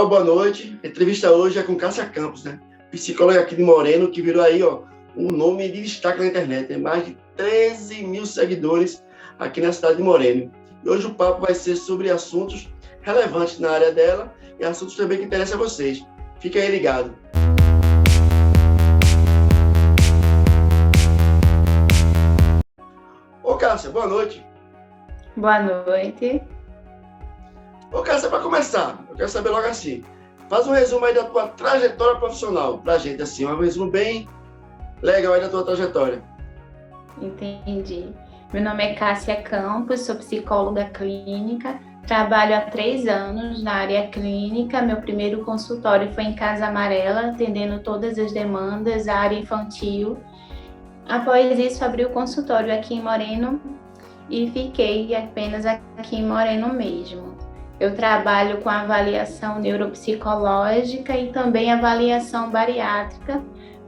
boa noite. A entrevista hoje é com Cássia Campos, né? Psicóloga aqui de Moreno, que virou aí, um nome de destaque na internet. Tem mais de 13 mil seguidores aqui na cidade de Moreno. E hoje o papo vai ser sobre assuntos relevantes na área dela e assuntos também que interessam a vocês. Fica aí ligado. Ô, Cássia, boa noite. Boa noite. Ô, Cássia, para começar, eu quero saber logo assim, faz um resumo aí da tua trajetória profissional pra gente, assim, um resumo bem legal aí da tua trajetória. Entendi. Meu nome é Cássia Campos, sou psicóloga clínica, trabalho há 3 anos na área clínica. Meu primeiro consultório foi em Casa Amarela, atendendo todas as demandas, a área infantil. Após isso, abri o consultório aqui em Moreno e fiquei apenas aqui em Moreno mesmo. Eu trabalho com avaliação neuropsicológica e também avaliação bariátrica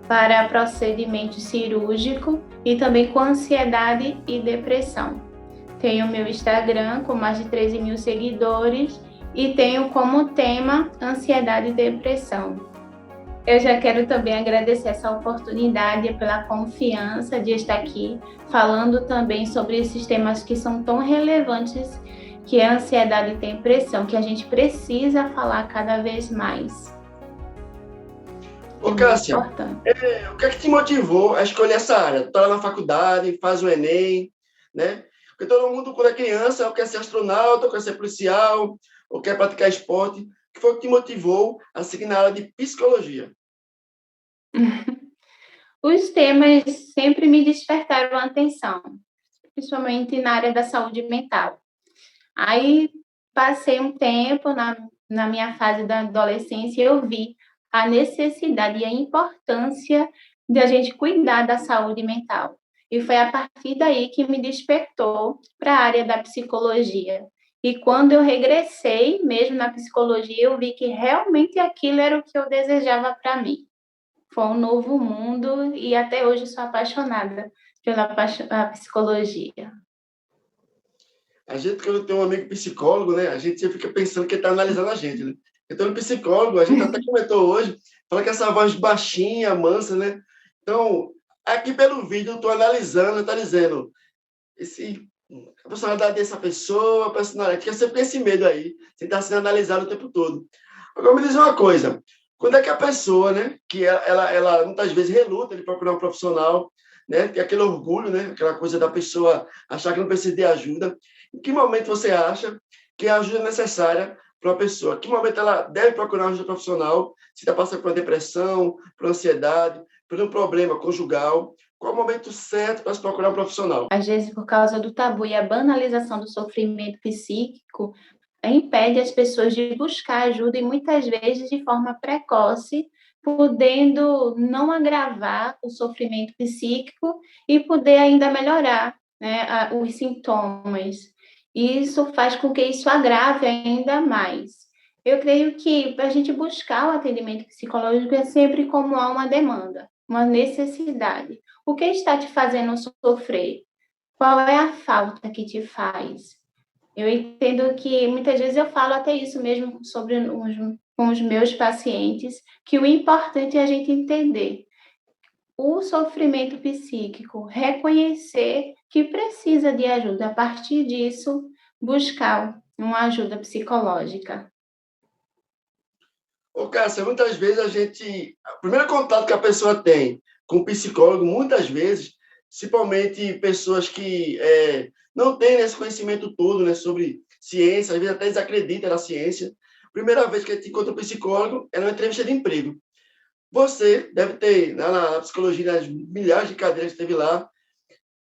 para procedimento cirúrgico e também com ansiedade e depressão. Tenho meu Instagram com mais de 13 mil seguidores e tenho como tema ansiedade e depressão. Eu já quero também agradecer essa oportunidade pela confiança de estar aqui falando também sobre esses temas que são tão relevantes, que é a ansiedade e depressão, que a gente precisa falar cada vez mais. Ô, Cássia, o que é que te motivou a escolher essa área? Tu tá lá na faculdade, faz o Enem, né? Porque todo mundo, quando é criança, ou quer ser astronauta, ou quer ser policial, ou quer praticar esporte. O que foi que te motivou a seguir na área de psicologia? Os temas sempre me despertaram a atenção, principalmente na área da saúde mental. Aí passei um tempo na minha fase da adolescência e eu vi a necessidade e a importância de a gente cuidar da saúde mental. E foi a partir daí que me despertou para a área da psicologia. E quando eu regressei mesmo na psicologia, eu vi que realmente aquilo era o que eu desejava para mim. Foi um novo mundo e até hoje sou apaixonada pela psicologia. A gente, quando tem um amigo psicólogo, né, a gente sempre fica pensando que ele está analisando a gente, né? Então, no psicólogo, a gente até comentou hoje, fala que essa voz baixinha, mansa, né? Então, aqui pelo vídeo, eu estou analisando, está dizendo, a personalidade dessa pessoa, a personalidade, fica sempre esse medo aí, você está sendo analisado o tempo todo. Agora, me diz uma coisa, quando é que a pessoa, né, que ela muitas vezes reluta de procurar um profissional, né, tem aquele orgulho, né, aquela coisa da pessoa achar que não precisa de ajuda. Em que momento você acha que a ajuda é necessária para uma pessoa? Em que momento ela deve procurar ajuda profissional? Se está passando por uma depressão, por ansiedade, por um problema conjugal? Qual é o momento certo para se procurar um profissional? Às vezes, por causa do tabu e a banalização do sofrimento psíquico, impede as pessoas de buscar ajuda e muitas vezes de forma precoce, podendo não agravar o sofrimento psíquico e poder ainda melhorar, né, os sintomas. E isso faz com que isso agrave ainda mais. Eu creio que a gente buscar o atendimento psicológico é sempre como há uma demanda, uma necessidade. O que está te fazendo sofrer? Qual é a falta que te faz? Eu entendo que muitas vezes eu falo até isso mesmo com os meus pacientes, que o importante é a gente entender o sofrimento psíquico, reconhecer que precisa de ajuda, a partir disso, buscar uma ajuda psicológica. Ô, Cássia, muitas vezes o primeiro contato que a pessoa tem com o psicólogo, muitas vezes, principalmente pessoas que não têm esse conhecimento todo, né, sobre ciência, às vezes até desacreditam na ciência. Primeira vez que a gente encontra um psicólogo é numa entrevista de emprego. Você deve ter, na psicologia, nas milhares de cadeiras que teve lá,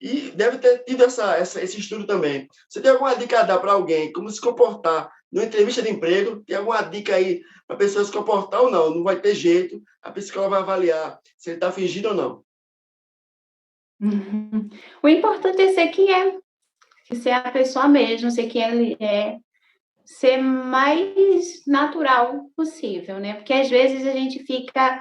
e deve ter tido esse estudo também. Você tem alguma dica a dar para alguém como se comportar numa entrevista de emprego? Tem alguma dica aí para a pessoa se comportar ou não? Não vai ter jeito, a psicóloga vai avaliar se ele está fingindo ou não. O importante é ser quem é, ser a pessoa mesmo, ser quem ele é, ser mais natural possível, né? Porque às vezes a gente fica,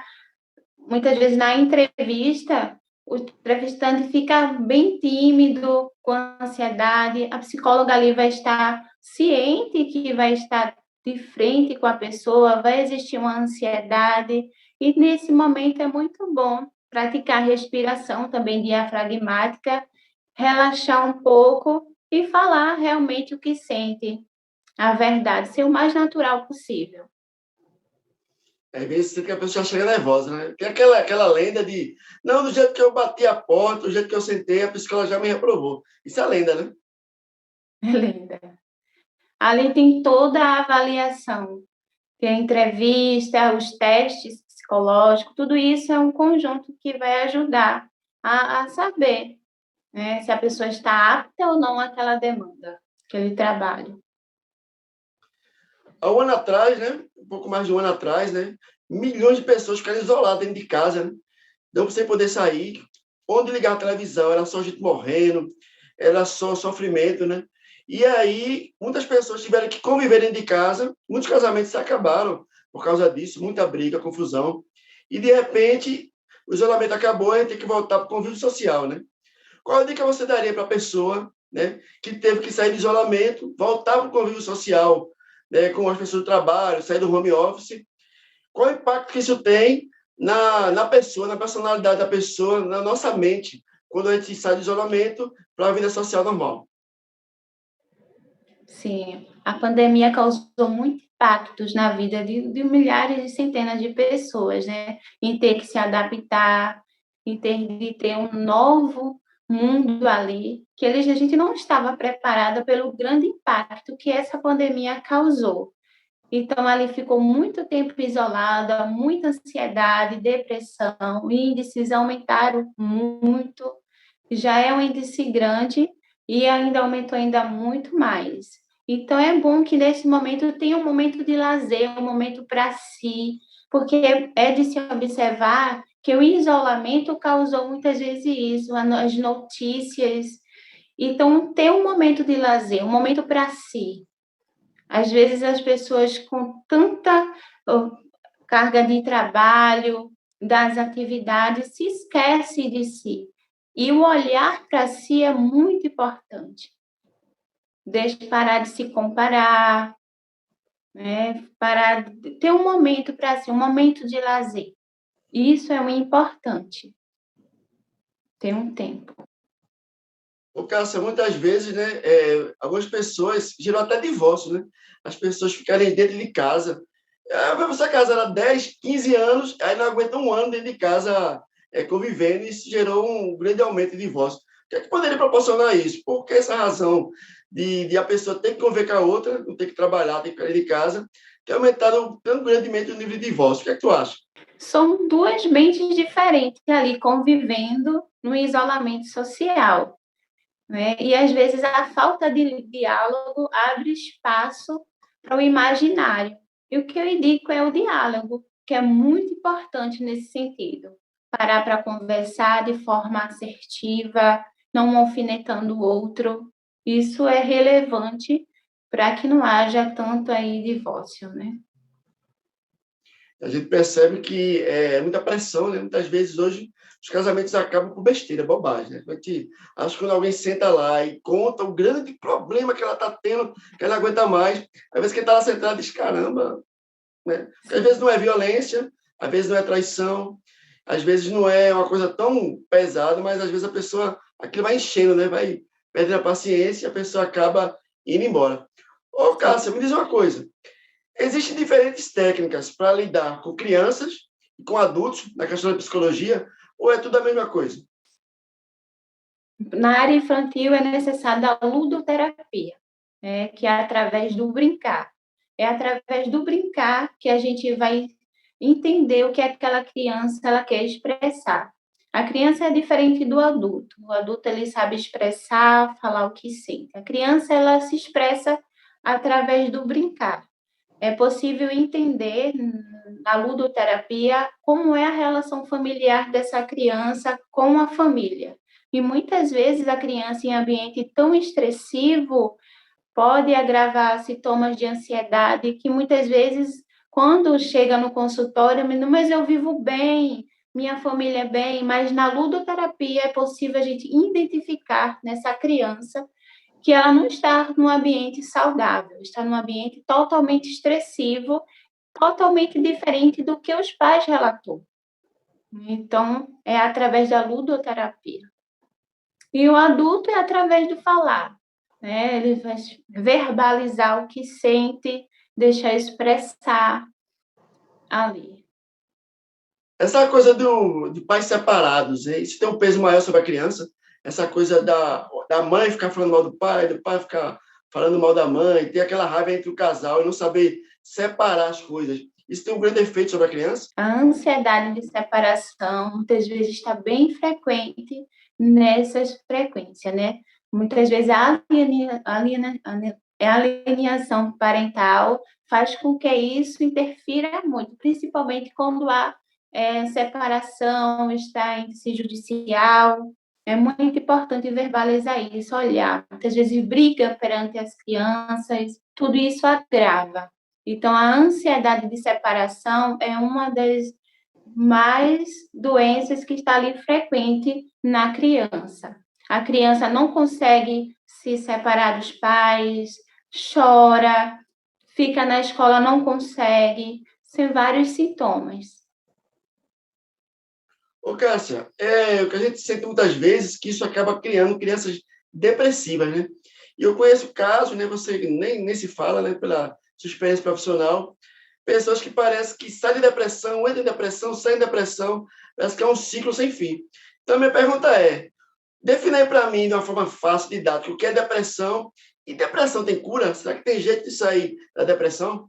muitas vezes na entrevista, o entrevistante fica bem tímido, com ansiedade, a psicóloga ali vai estar ciente que vai estar de frente com a pessoa, vai existir uma ansiedade, e nesse momento é muito bom praticar respiração também diafragmática, relaxar um pouco e falar realmente o que sente, a verdade, ser o mais natural possível. Às vezes que a pessoa chega nervosa, né? Tem aquela lenda de, não, do jeito que eu bati a porta, do jeito que eu sentei, a psicóloga já me reprovou. Isso é lenda, né? É linda. Ali tem toda a avaliação, tem a entrevista, os testes psicológicos, tudo isso é um conjunto que vai ajudar a saber, né, se a pessoa está apta ou não àquela demanda, aquele trabalho. Há um ano atrás, né? Um pouco mais de um ano atrás, né? Milhões de pessoas ficaram isoladas dentro de casa, né? Não sem poder sair. Onde ligar a televisão, era só gente morrendo, era só sofrimento, né? E aí, muitas pessoas tiveram que conviver dentro de casa, muitos casamentos se acabaram por causa disso, muita briga, confusão. E, de repente, o isolamento acabou e a gente tem que voltar para o convívio social, né? Qual a dica você daria para a pessoa, né, que teve que sair do isolamento, voltar para o convívio social, né, com as pessoas do trabalho, sair do home office? Qual o impacto que isso tem na pessoa, na personalidade da pessoa, na nossa mente, quando a gente sai do isolamento para a vida social normal? Sim, a pandemia causou muitos impactos na vida de milhares e centenas de pessoas, né? Em ter que se adaptar, em ter de ter um novo mundo ali, que a gente não estava preparada pelo grande impacto que essa pandemia causou. Então, ali ficou muito tempo isolada, muita ansiedade, depressão, índices aumentaram muito, já é um índice grande e ainda aumentou ainda muito mais. Então, é bom que nesse momento tenha um momento de lazer, um momento para si, porque é de se observar que o isolamento causou muitas vezes isso, as notícias. Então, ter um momento de lazer, um momento para si. Às vezes as pessoas com tanta carga de trabalho, das atividades, se esquecem de si. E o olhar para si é muito importante. Deixe parar de se comparar, né? Parar de ter um momento para si, um momento de lazer. Isso é o importante. Ter um tempo. O Cássia, muitas vezes, né, algumas pessoas gerou até divórcio, né? As pessoas ficarem dentro de casa. Você casada há 10, 15 anos, aí não aguenta um ano dentro de casa convivendo, e isso gerou um grande aumento de divórcio. O que é que poderia proporcionar isso? Por que essa razão de a pessoa ter que conviver com a outra, não ter que trabalhar, ter que ficar dentro de casa, ter aumentado tão grandemente o nível de divórcio? O que é que tu acha? São duas mentes diferentes ali convivendo no isolamento social. Né? E às vezes a falta de diálogo abre espaço para o imaginário. E o que eu indico é o diálogo, que é muito importante nesse sentido. Parar para conversar de forma assertiva, não alfinetando o outro. Isso é relevante para que não haja tanto aí divórcio, né? A gente percebe que é muita pressão, né? Muitas vezes hoje os casamentos acabam por besteira, bobagem, né? A gente acha que quando alguém senta lá e conta o grande problema que ela está tendo, que ela não aguenta mais, às vezes quem está lá sentado diz, caramba, né? Porque às vezes não é violência, às vezes não é traição, às vezes não é uma coisa tão pesada, mas às vezes a pessoa, aquilo vai enchendo, né? Vai perdendo a paciência e a pessoa acaba indo embora. Ô, Cássia, me diz uma coisa. Existem diferentes técnicas para lidar com crianças e com adultos na questão da psicologia, ou é tudo a mesma coisa? Na área infantil é necessária a ludoterapia, né, que é através do brincar. É através do brincar que a gente vai entender o que é que aquela criança ela quer expressar. A criança é diferente do adulto. O adulto ele sabe expressar, falar o que sente. A criança ela se expressa através do brincar. É possível entender na ludoterapia como é a relação familiar dessa criança com a família. E muitas vezes a criança em ambiente tão estressivo pode agravar sintomas de ansiedade que muitas vezes quando chega no consultório, mas eu vivo bem, minha família é bem, mas na ludoterapia é possível a gente identificar nessa criança que ela não está num ambiente saudável, está num ambiente totalmente estressivo, totalmente diferente do que os pais relatou. Então, é através da ludoterapia. E o adulto é através do falar, né? Ele vai verbalizar o que sente, deixar expressar ali. Essa coisa de pais separados, isso tem um peso maior sobre a criança? Essa coisa da mãe ficar falando mal do pai ficar falando mal da mãe, ter aquela raiva entre o casal e não saber separar as coisas. Isso tem um grande efeito sobre a criança? A ansiedade de separação muitas vezes está bem frequente nessas frequências, né? Muitas vezes a alienação parental faz com que isso interfira muito, principalmente quando há separação, está em índice judicial. É muito importante verbalizar isso, olhar. Muitas vezes briga perante as crianças, tudo isso agrava. Então, a ansiedade de separação é uma das mais doenças que está ali frequente na criança. A criança não consegue se separar dos pais, chora, fica na escola, não consegue, são vários sintomas. Ô, Cássia, o que a gente sente muitas vezes que isso acaba criando crianças depressivas, né? E eu conheço casos, né? Você nem se fala, né? Pela sua experiência profissional, pessoas que parece que saem de depressão, entram em depressão, saem de depressão, parece que é um ciclo sem fim. Então, minha pergunta é, defina aí para mim, de uma forma fácil, didática, o que é depressão e depressão tem cura? Será que tem jeito de sair da depressão?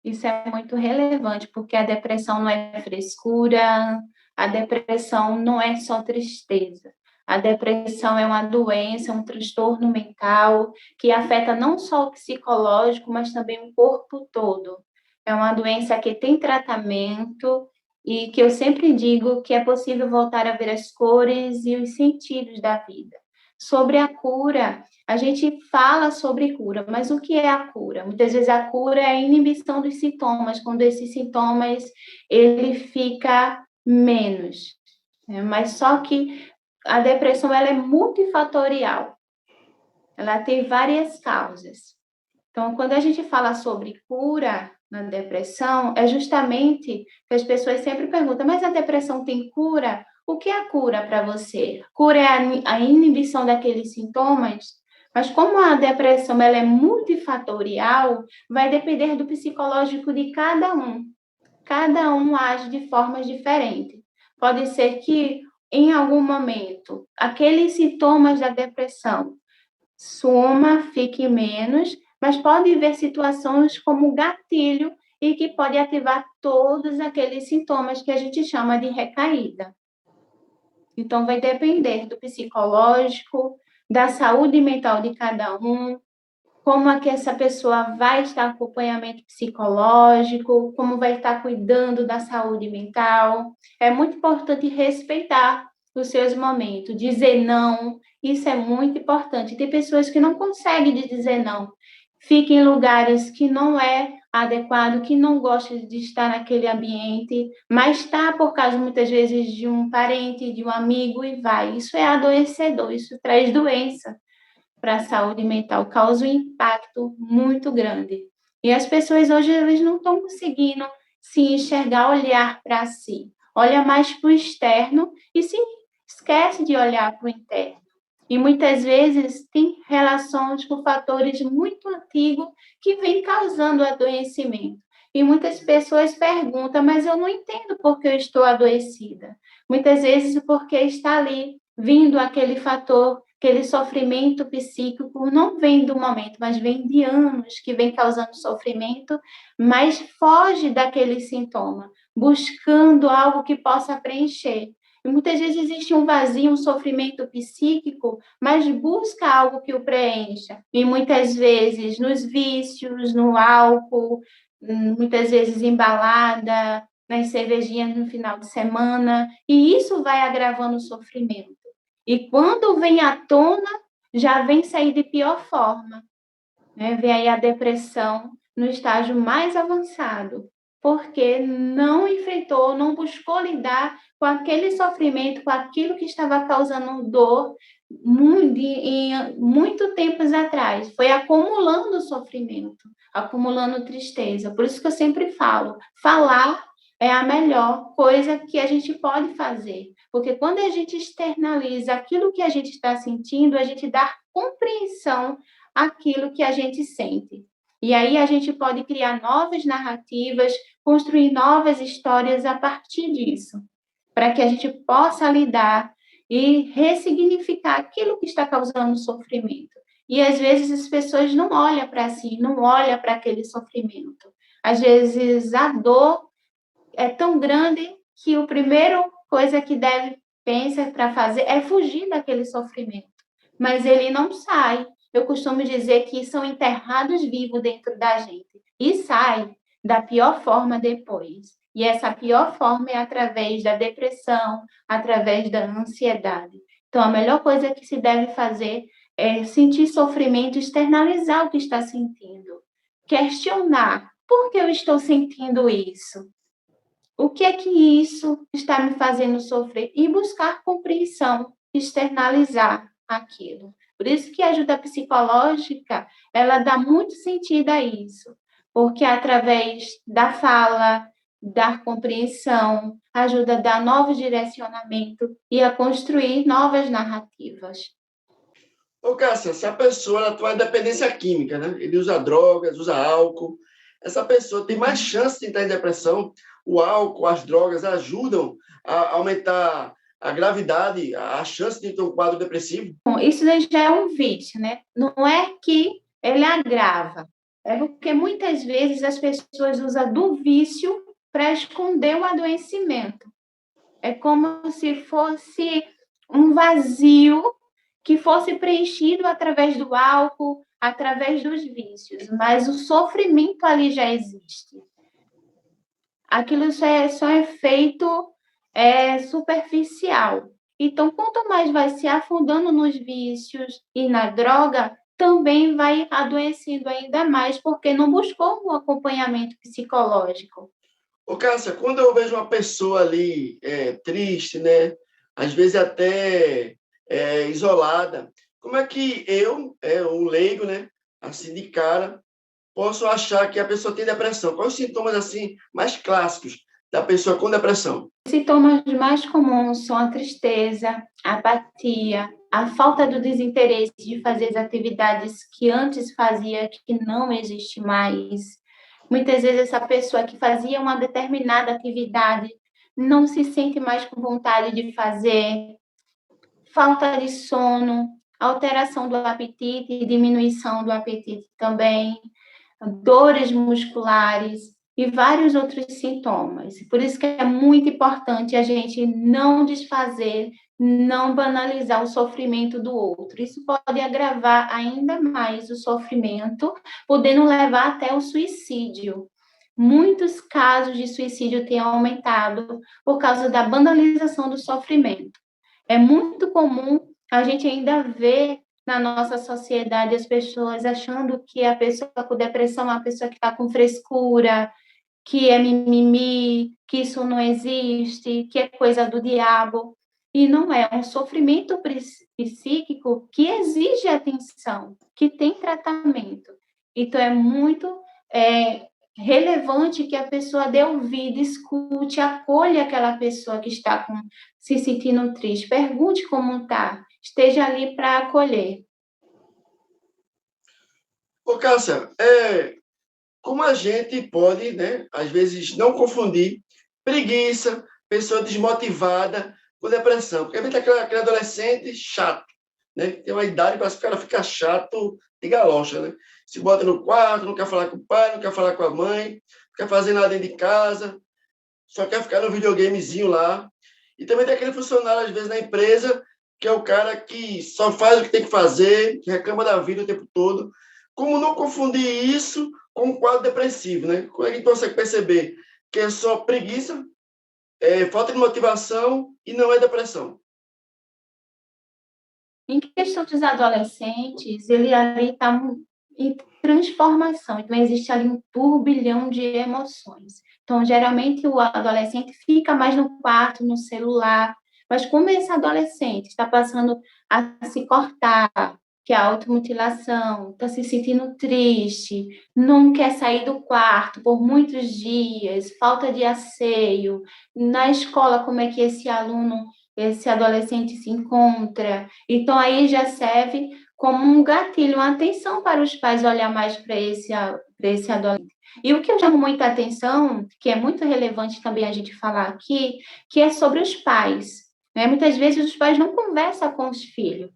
Isso é muito relevante, porque a depressão não é frescura, a depressão não é só tristeza. A depressão é uma doença, um transtorno mental que afeta não só o psicológico, mas também o corpo todo. É uma doença que tem tratamento e que eu sempre digo que é possível voltar a ver as cores e os sentidos da vida. Sobre a cura, a gente fala sobre cura, mas o que é a cura? Muitas vezes a cura é a inibição dos sintomas, quando esses sintomas ele fica menos. Né? Mas só que a depressão ela é multifatorial, ela tem várias causas. Então, quando a gente fala sobre cura na depressão, é justamente que as pessoas sempre perguntam, mas a depressão tem cura? O que é a cura para você? Cura é a inibição daqueles sintomas? Mas como a depressão ela é multifatorial, vai depender do psicológico de cada um. Cada um age de formas diferentes. Pode ser que, em algum momento, aqueles sintomas da depressão suma, fique menos, mas pode haver situações como gatilho e que pode ativar todos aqueles sintomas que a gente chama de recaída. Então, vai depender do psicológico, da saúde mental de cada um, como é que essa pessoa vai estar acompanhamento psicológico, como vai estar cuidando da saúde mental. É muito importante respeitar os seus momentos, dizer não, isso é muito importante. Tem pessoas que não conseguem dizer não, fica em lugares que não é adequado, que não gosta de estar naquele ambiente, mas está por causa muitas vezes de um parente, de um amigo e vai. Isso é adoecedor, isso traz doença para a saúde mental, causa um impacto muito grande. E as pessoas hoje elas não estão conseguindo se enxergar, olhar para si. Olha mais para o externo e se esquece de olhar para o interno. E muitas vezes tem relações com fatores muito antigos que vêm causando adoecimento. E muitas pessoas perguntam, mas eu não entendo por que eu estou adoecida. Muitas vezes porque está ali vindo aquele fator, aquele sofrimento psíquico, não vem do momento, mas vem de anos que vem causando sofrimento, mas foge daquele sintoma, buscando algo que possa preencher. E muitas vezes existe um vazio, um sofrimento psíquico, mas busca algo que o preencha. E muitas vezes nos vícios, no álcool, muitas vezes embalada, nas cervejinhas no final de semana, e isso vai agravando o sofrimento. E quando vem à tona, já vem sair de pior forma. Né? Vem aí a depressão no estágio mais avançado, porque não enfrentou, não buscou lidar com aquele sofrimento, com aquilo que estava causando dor, muito tempos atrás, foi acumulando sofrimento, acumulando tristeza. Por isso que eu sempre falo, falar é a melhor coisa que a gente pode fazer, porque quando a gente externaliza aquilo que a gente está sentindo, a gente dá compreensão àquilo que a gente sente. E aí a gente pode criar novas narrativas, construir novas histórias a partir disso, para que a gente possa lidar e ressignificar aquilo que está causando sofrimento. E às vezes as pessoas não olham para si, não olham para aquele sofrimento. Às vezes a dor é tão grande que a primeira coisa que deve pensar para fazer é fugir daquele sofrimento. Mas ele não sai. Eu costumo dizer que são enterrados vivos dentro da gente e sai da pior forma depois. E essa pior forma é através da depressão, através da ansiedade. Então, a melhor coisa que se deve fazer é sentir sofrimento, externalizar o que está sentindo, questionar por que eu estou sentindo isso. O que é que isso está me fazendo sofrer? E buscar compreensão, externalizar aquilo. Por isso que a ajuda psicológica, ela dá muito sentido a isso, porque através da fala, da compreensão, ajuda a dar novo direcionamento e a construir novas narrativas. Ô, Cássia, se a pessoa ela tem uma dependência química, né? Ele usa drogas, usa álcool, essa pessoa tem mais chance de entrar em depressão. O álcool, as drogas ajudam a aumentar a gravidade, a chance de ter um quadro depressivo. Bom, isso já é um vício, né? Não é que ele agrava, é porque muitas vezes as pessoas usam do vício para esconder o adoecimento. É como se fosse um vazio que fosse preenchido através do álcool, através dos vícios, mas o sofrimento ali já existe. Aquilo só é feito superficial. Então, quanto mais vai se afundando nos vícios e na droga, também vai adoecendo ainda mais, porque não buscou um acompanhamento psicológico. Ô, Cássia, quando eu vejo uma pessoa ali triste, né? Às vezes até isolada, como é que eu, um leigo, né? Assim de cara, posso achar que a pessoa tem depressão? Quais os sintomas assim mais clássicos da pessoa com depressão? Os sintomas mais comuns são a tristeza, a apatia, a falta do desinteresse de fazer as atividades que antes fazia, que não existe mais. Muitas vezes essa pessoa que fazia uma determinada atividade não se sente mais com vontade de fazer, falta de sono, alteração do apetite e diminuição do apetite também, dores musculares e vários outros sintomas. Por isso que é muito importante a gente não desfazer, não banalizar o sofrimento do outro. Isso pode agravar ainda mais o sofrimento, podendo levar até o suicídio. Muitos casos de suicídio têm aumentado por causa da banalização do sofrimento. É muito comum a gente ainda ver na nossa sociedade as pessoas achando que a pessoa com depressão é uma pessoa que está com frescura, que é mimimi, que isso não existe, que é coisa do diabo. E não é, um sofrimento psíquico que exige atenção, que tem tratamento. Então, é muito relevante que a pessoa dê ouvido, escute, acolha aquela pessoa que está se sentindo triste, pergunte como está, esteja ali para acolher. Ô, Cássia, como a gente pode, né, às vezes, não confundir preguiça, pessoa desmotivada com depressão? Porque a gente é aquele adolescente chato, né? Tem uma idade que parece que o cara fica chato de galocha, né? Se bota no quarto, não quer falar com o pai, não quer falar com a mãe, não quer fazer nada dentro de casa, só quer ficar no videogamezinho lá. E também tem aquele funcionário, às vezes, na empresa, que é o cara que só faz o que tem que fazer, que reclama da vida o tempo todo. Como não confundir isso com um quadro depressivo, né? Como é que a gente consegue perceber que é só preguiça, falta de motivação e não é depressão? Em questão dos adolescentes, ele ali está em transformação, então existe ali um turbilhão de emoções. Então, geralmente, o adolescente fica mais no quarto, no celular, Mas como esse adolescente está passando a se cortar, que é a automutilação, está se sentindo triste, não quer sair do quarto por muitos dias, falta de asseio, na escola como é que esse aluno, esse adolescente se encontra. Então aí já serve como um gatilho, uma atenção para os pais olhar mais para esse adolescente. E o que eu chamo muita atenção, que é muito relevante também a gente falar aqui, que é sobre os pais. Né? Muitas vezes os pais não conversam com os filhos,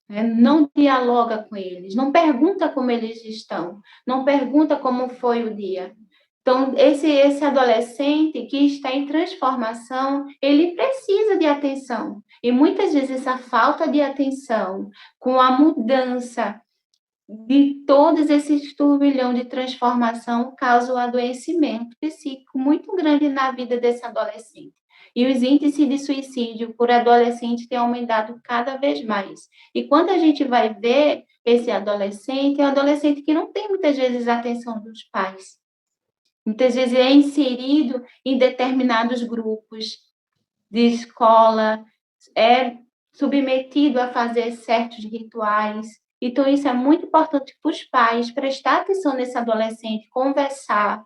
né? Não dialoga com eles, não pergunta como eles estão, não pergunta como foi o dia. Então, esse adolescente que está em transformação, ele precisa de atenção. E muitas vezes essa falta de atenção, com a mudança de todos esses turbilhão de transformação, causa o adoecimento psíquico muito grande na vida desse adolescente. E os índices de suicídio por adolescente têm aumentado cada vez mais. E quando a gente vai ver esse adolescente, é um adolescente que não tem muitas vezes a atenção dos pais. Muitas vezes é inserido em determinados grupos de escola, é submetido a fazer certos rituais. Então, isso é muito importante para os pais prestar atenção nesse adolescente, conversar,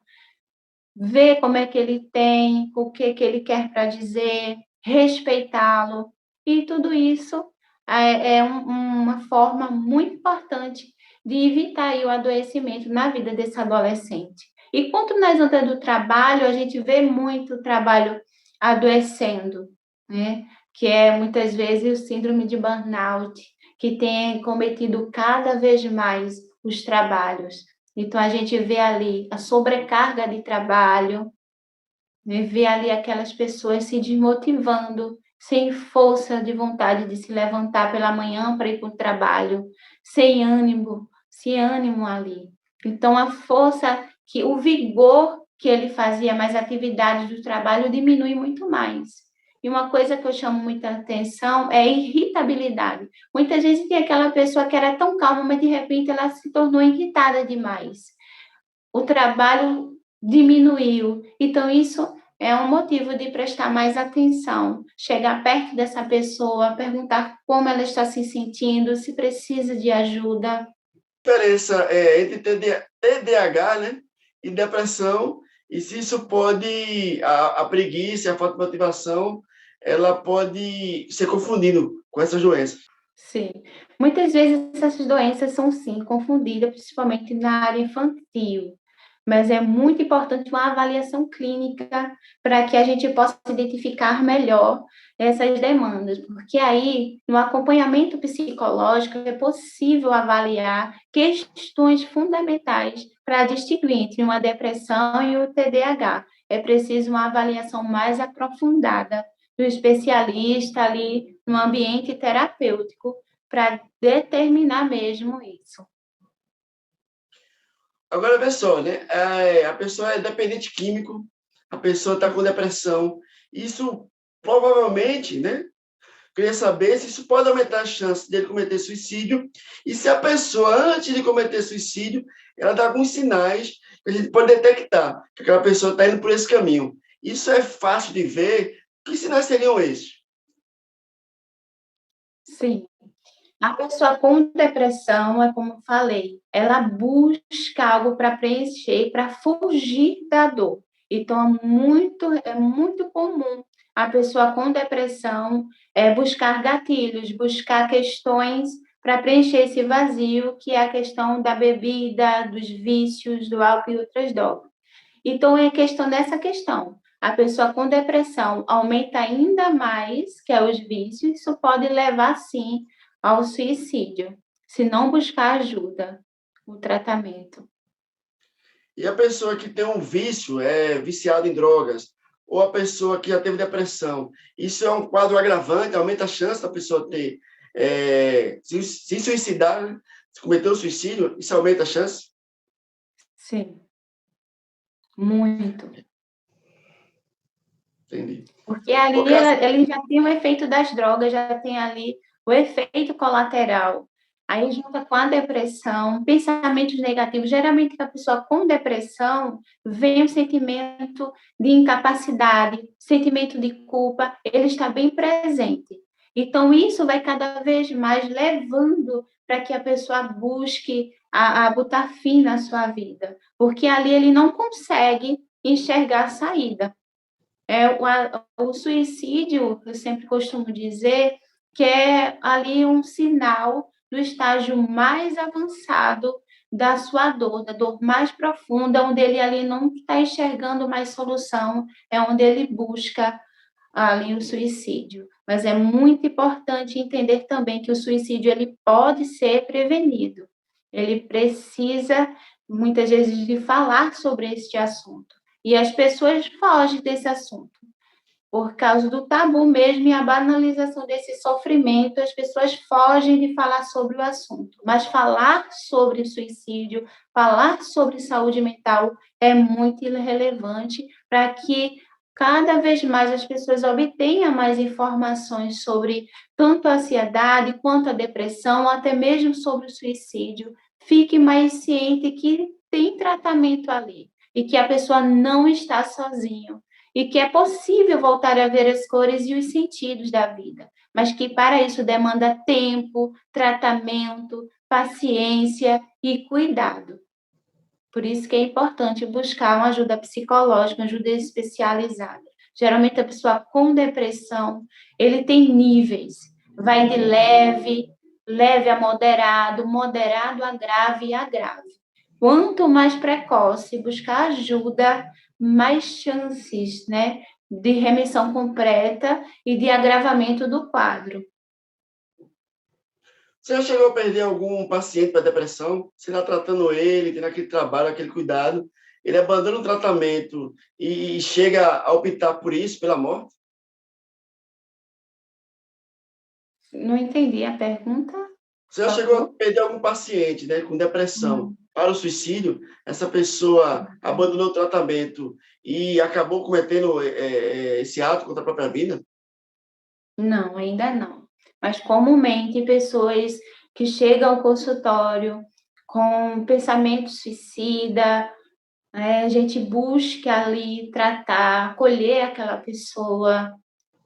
ver como é que ele tem, o que, que ele quer para dizer, respeitá-lo. E tudo isso é uma forma muito importante de evitar aí o adoecimento na vida desse adolescente. E quanto nós andamos do trabalho, a gente vê muito o trabalho adoecendo, né? Que é muitas vezes o síndrome de burnout, que tem cometido cada vez mais os trabalhos. Então, a gente vê ali a sobrecarga de trabalho, né? Vê ali aquelas pessoas se desmotivando, sem força de vontade de se levantar pela manhã para ir para o trabalho, sem ânimo ali. Então, a força, o vigor que ele fazia, mais atividades do trabalho diminui muito mais. E uma coisa que eu chamo muita atenção é a irritabilidade. Muitas vezes tem aquela pessoa que era tão calma, mas de repente ela se tornou irritada demais. O trabalho diminuiu. Então, isso é um motivo de prestar mais atenção, chegar perto dessa pessoa, perguntar como ela está se sentindo, se precisa de ajuda. A diferença entre TDAH, né, e depressão, e se isso pode, a preguiça, a falta de motivação, ela pode ser confundida com essas doenças. Sim. Muitas vezes essas doenças são, sim, confundidas, principalmente na área infantil. Mas é muito importante uma avaliação clínica para que a gente possa identificar melhor essas demandas, porque aí, no acompanhamento psicológico, é possível avaliar questões fundamentais para distinguir entre uma depressão e o TDAH. É preciso uma avaliação mais aprofundada do especialista ali no ambiente terapêutico para determinar mesmo isso. Agora, vê só, né? A pessoa é dependente químico, a pessoa está com depressão. Isso provavelmente, né? Queria saber se isso pode aumentar a chance dele cometer suicídio e se a pessoa, antes de cometer suicídio, ela dá alguns sinais que a gente pode detectar que aquela pessoa está indo por esse caminho. Isso é fácil de ver. Que sinais seriam esses? Sim. A pessoa com depressão, é como eu falei, ela busca algo para preencher, para fugir da dor. Então, é muito comum a pessoa com depressão buscar gatilhos, buscar questões para preencher esse vazio, que é a questão da bebida, dos vícios, do álcool e outras drogas. Então, é questão dessa questão. A pessoa com depressão aumenta ainda mais, que é os vícios, isso pode levar, sim, ao suicídio, se não buscar ajuda, o tratamento. E a pessoa que tem um vício, é viciada em drogas, ou a pessoa que já teve depressão, isso é um quadro agravante, aumenta a chance da pessoa ter, se suicidar, né? Se cometer o suicídio, isso aumenta a chance? Sim, muito. Entendi. Porque ali Ô, Cássio, ele já tem o efeito das drogas, já tem ali o efeito colateral. Aí junta com a depressão, pensamentos negativos. Geralmente, a pessoa com depressão vem o sentimento de incapacidade, sentimento de culpa, ele está bem presente. Então, isso vai cada vez mais levando para que a pessoa busque a botar fim na sua vida, porque ali ele não consegue enxergar a saída. O suicídio, eu sempre costumo dizer, que é ali um sinal do estágio mais avançado da sua dor, da dor mais profunda, onde ele ali não está enxergando mais solução, é onde ele busca ali o suicídio. Mas é muito importante entender também que o suicídio ele pode ser prevenido. Ele precisa, muitas vezes, de falar sobre este assunto. E as pessoas fogem desse assunto por causa do tabu mesmo e a banalização desse sofrimento, as pessoas fogem de falar sobre o assunto. Mas falar sobre suicídio, falar sobre saúde mental é muito relevante para que cada vez mais as pessoas obtenham mais informações sobre tanto a ansiedade quanto a depressão, até mesmo sobre o suicídio. Fique mais ciente que tem tratamento ali e que a pessoa não está sozinha e que é possível voltar a ver as cores e os sentidos da vida, mas que para isso demanda tempo, tratamento, paciência e cuidado. Por isso que é importante buscar uma ajuda psicológica, uma ajuda especializada. Geralmente a pessoa com depressão, ele tem níveis, vai de leve, leve a moderado, moderado a grave e a grave. Quanto mais precoce buscar ajuda, mais chances, né, de remissão completa e de agravamento do quadro. Você já chegou a perder algum paciente para depressão? Você está tratando ele, tendo aquele trabalho, aquele cuidado, ele abandona o tratamento e chega a optar por isso, pela morte? Não entendi a pergunta, Você por já chegou a favor. perder algum paciente, né, com depressão Não, para o suicídio? Essa pessoa abandonou o tratamento e acabou cometendo esse ato contra a própria vida? não, ainda não. Mas comumente pessoas que chegam ao consultório com pensamento suicida, a gente busca ali tratar, acolher aquela pessoa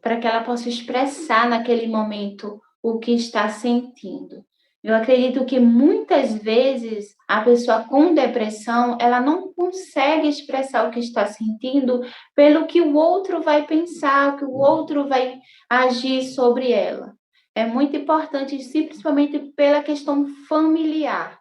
para que ela possa expressar naquele momento o que está sentindo. Eu acredito que muitas vezes a pessoa com depressão, ela não consegue expressar o que está sentindo pelo que o outro vai pensar, o que o outro vai agir sobre ela. É muito importante, principalmente pela questão familiar.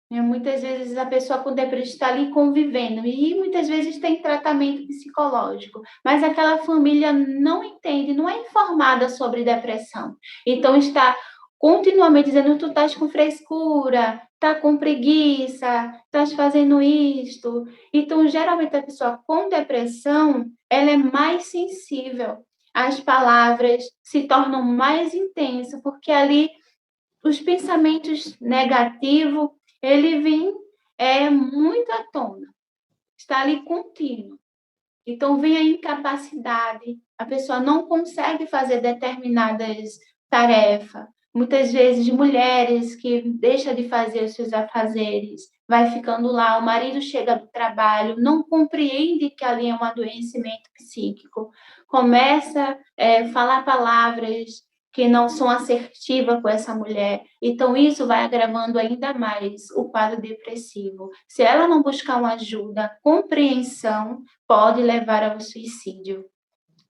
Muitas vezes a pessoa com depressão está ali convivendo e muitas vezes tem tratamento psicológico, mas aquela família não entende, não é informada sobre depressão. Então está continuamente dizendo: tu estás com frescura, tá com preguiça, estás fazendo isto. Então, geralmente a pessoa com depressão, ela é mais sensível. As palavras se tornam mais intensas, porque ali os pensamentos negativos, ele vem muito à tona, está ali contínuo. Então, vem a incapacidade, a pessoa não consegue fazer determinadas tarefas. Muitas vezes, mulheres que deixam de fazer os seus afazeres, vai ficando lá, o marido chega do trabalho, não compreende que ali é um adoecimento psíquico, começa a falar palavras que não são assertivas com essa mulher. Então, isso vai agravando ainda mais o quadro depressivo. Se ela não buscar uma ajuda, compreensão, pode levar ao suicídio.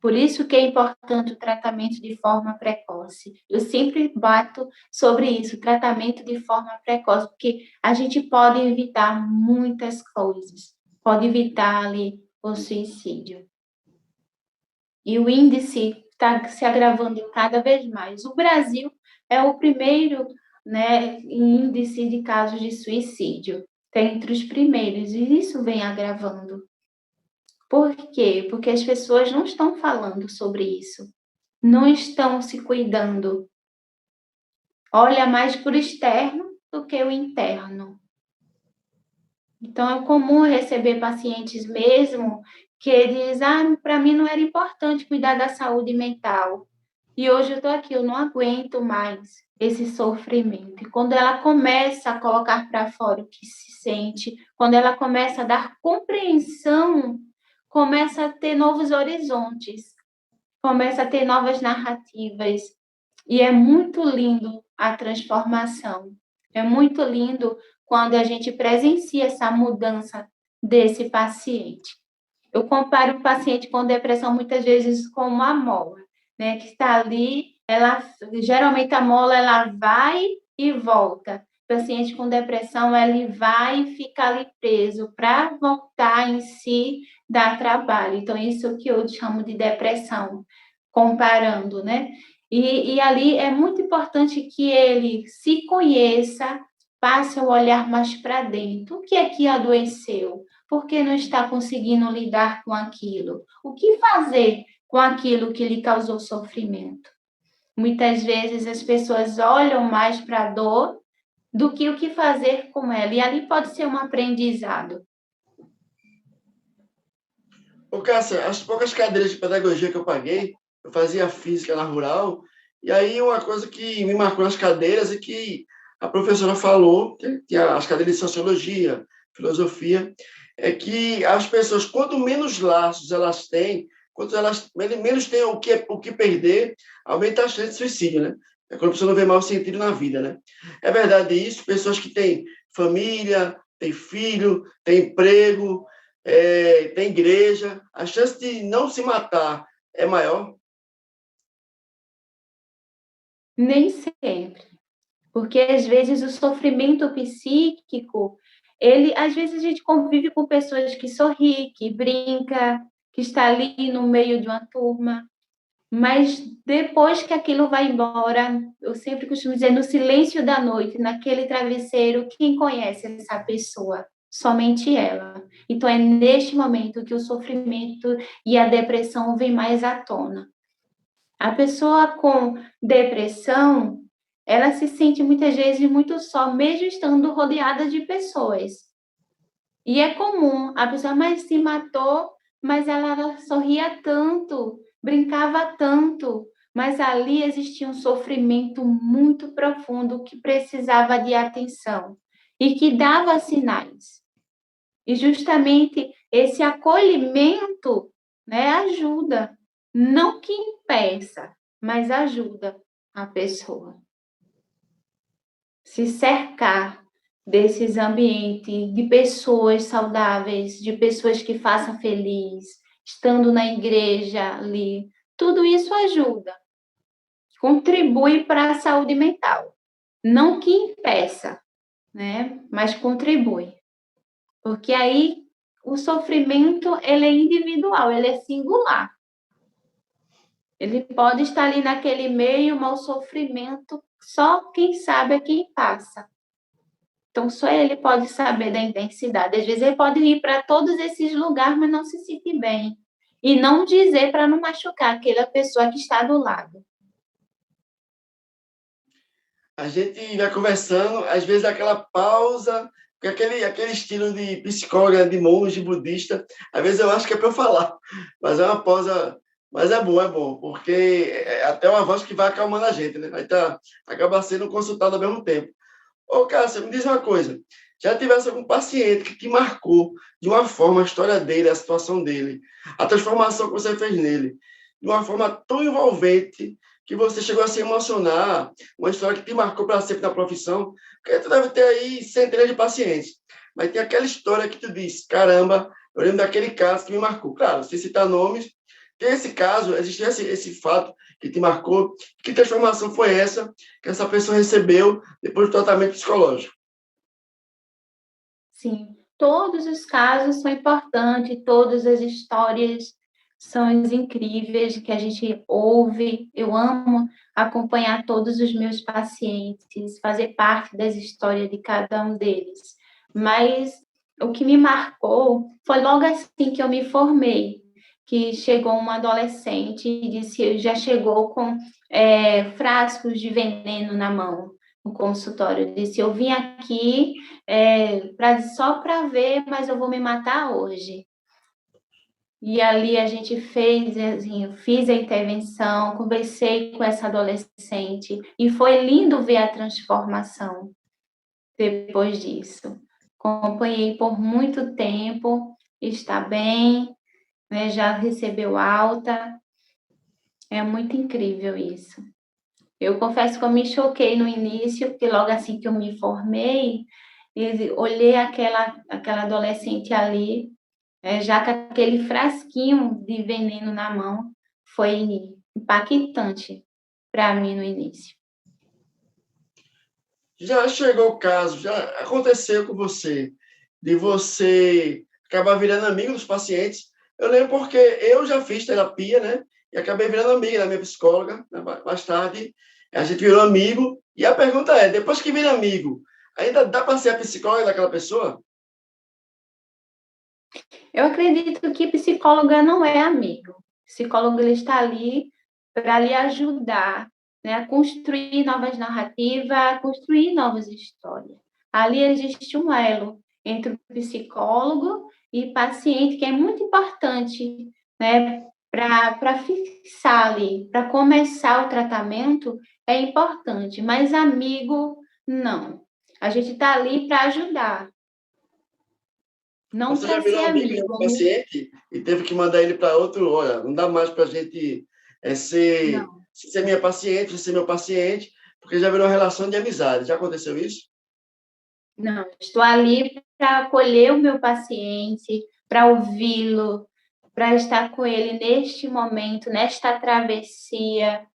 Por isso que é importante o tratamento de forma precoce. Eu sempre bato sobre isso, tratamento de forma precoce, porque a gente pode evitar muitas coisas. Pode evitar ali o suicídio. E o índice está se agravando cada vez mais. O Brasil é o primeiro, né, índice de casos de suicídio. Está entre os primeiros, e isso vem agravando. Por quê? Porque as pessoas não estão falando sobre isso, não estão se cuidando. Olha mais para o externo do que o interno. Então, é comum receber pacientes mesmo que dizem: para mim não era importante cuidar da saúde mental. E hoje eu estou aqui, eu não aguento mais esse sofrimento. E quando ela começa a colocar para fora o que se sente, quando ela começa a dar compreensão, começa a ter novos horizontes, começa a ter novas narrativas. E é muito lindo a transformação. É muito lindo quando a gente presencia essa mudança desse paciente. Eu comparo o paciente com depressão muitas vezes com uma mola, né, que está ali, ela geralmente a mola ela vai e volta. O paciente com depressão, ele vai e fica ali preso para voltar em si dar trabalho. Então, isso que eu chamo de depressão, comparando, né? E ali é muito importante que ele se conheça, passe a olhar mais para dentro. O que é que adoeceu? Por que não está conseguindo lidar com aquilo? O que fazer com aquilo que lhe causou sofrimento? Muitas vezes as pessoas olham mais para a dor do que o que fazer com ela, e ali pode ser um aprendizado. Ô, Cássia, as poucas cadeiras de pedagogia que eu paguei, eu fazia física na rural, e aí uma coisa que me marcou nas cadeiras é que a professora falou, que tinha as cadeiras de sociologia, filosofia, é que as pessoas, quanto menos laços elas têm, quanto elas menos têm o que perder, aumenta a chance de suicídio, né? É quando a pessoa não vê mais sentido na vida, né? É verdade isso, pessoas que têm família, têm filho, têm emprego, tem igreja, a chance de não se matar é maior? Nem sempre. Porque às vezes o sofrimento psíquico, ele, às vezes a gente convive com pessoas que sorri, que brinca, que está ali no meio de uma turma, mas depois que aquilo vai embora, eu sempre costumo dizer, no silêncio da noite, naquele travesseiro, quem conhece essa pessoa? Somente ela. Então é neste momento que o sofrimento e a depressão vêm mais à tona. A pessoa com depressão, ela se sente muitas vezes muito só, mesmo estando rodeada de pessoas. E é comum, a pessoa mais se matou, mas ela sorria tanto, brincava tanto, mas ali existia um sofrimento muito profundo que precisava de atenção e que dava sinais. E justamente esse acolhimento, né, ajuda, não que impeça, mas ajuda a pessoa. Se cercar desses ambientes de pessoas saudáveis, de pessoas que façam feliz, estando na igreja ali, tudo isso ajuda, contribui para a saúde mental. Não que impeça, né, mas contribui. Porque aí o sofrimento ele é individual, ele é singular. Ele pode estar ali naquele meio, mas o sofrimento só quem sabe é quem passa. Então, só ele pode saber da intensidade. Às vezes, ele pode ir para todos esses lugares, mas não se sentir bem. E não dizer para não machucar aquela pessoa que está do lado. A gente vai conversando, às vezes dá aquela pausa, porque aquele estilo de psicóloga, de monge budista, às vezes eu acho que é para eu falar, mas é uma pausa, mas é bom, porque é até uma voz que vai acalmando a gente, né? Aí acaba sendo consultado ao mesmo tempo. Ô, Cássio, me diz uma coisa. Já tivesse algum paciente que te marcou de uma forma a história dele, a situação dele, a transformação que você fez nele, de uma forma tão envolvente que você chegou a se emocionar, uma história que te marcou para sempre na profissão, porque tu deve ter aí centenas de pacientes, mas tem aquela história que tu diz, caramba, eu lembro daquele caso que me marcou. Claro, sem citar nomes, tem esse caso, existe esse fato que te marcou, que transformação foi essa que essa pessoa recebeu depois do tratamento psicológico? Sim, todos os casos são importantes, todas as histórias são incríveis que a gente ouve. Eu amo acompanhar todos os meus pacientes, fazer parte das histórias de cada um deles. Mas o que me marcou foi logo assim que eu me formei, que chegou uma adolescente e disse, já chegou com frascos de veneno na mão no consultório. Disse, eu vim aqui só para ver, mas eu vou me matar hoje. E ali a gente fez, assim, eu fiz a intervenção, conversei com essa adolescente e foi lindo ver a transformação depois disso. Acompanhei por muito tempo, está bem, né, já recebeu alta. É muito incrível isso. Eu confesso que eu me choquei no início, porque logo assim que eu me formei, olhei aquela adolescente ali, já com aquele frasquinho de veneno na mão, foi impactante para mim no início. Já chegou o caso, já aconteceu com você, de você acabar virando amigo dos pacientes? Eu lembro porque eu já fiz terapia, né? E acabei virando amigo da minha psicóloga, né? Mais tarde. A gente virou amigo. E a pergunta é: depois que vira amigo, ainda dá para ser a psicóloga daquela pessoa? Eu acredito que psicóloga não é amigo. Psicólogo ele está ali para lhe ajudar, né, a construir novas narrativas, a construir novas histórias. Ali existe um elo entre o psicólogo e paciente que é muito importante, né, para fixar ali, para começar o tratamento é importante, mas amigo não. A gente está ali para ajudar, não Você já para virou ser amigo de amigo. algum paciente e teve que mandar ele para outro? Olha, não dá mais para a gente Não. ser minha paciente, ser meu paciente, porque já virou relação de amizade. Já aconteceu isso? Não, estou ali para acolher o meu paciente, para ouvi-lo, para estar com ele neste momento, nesta travessia,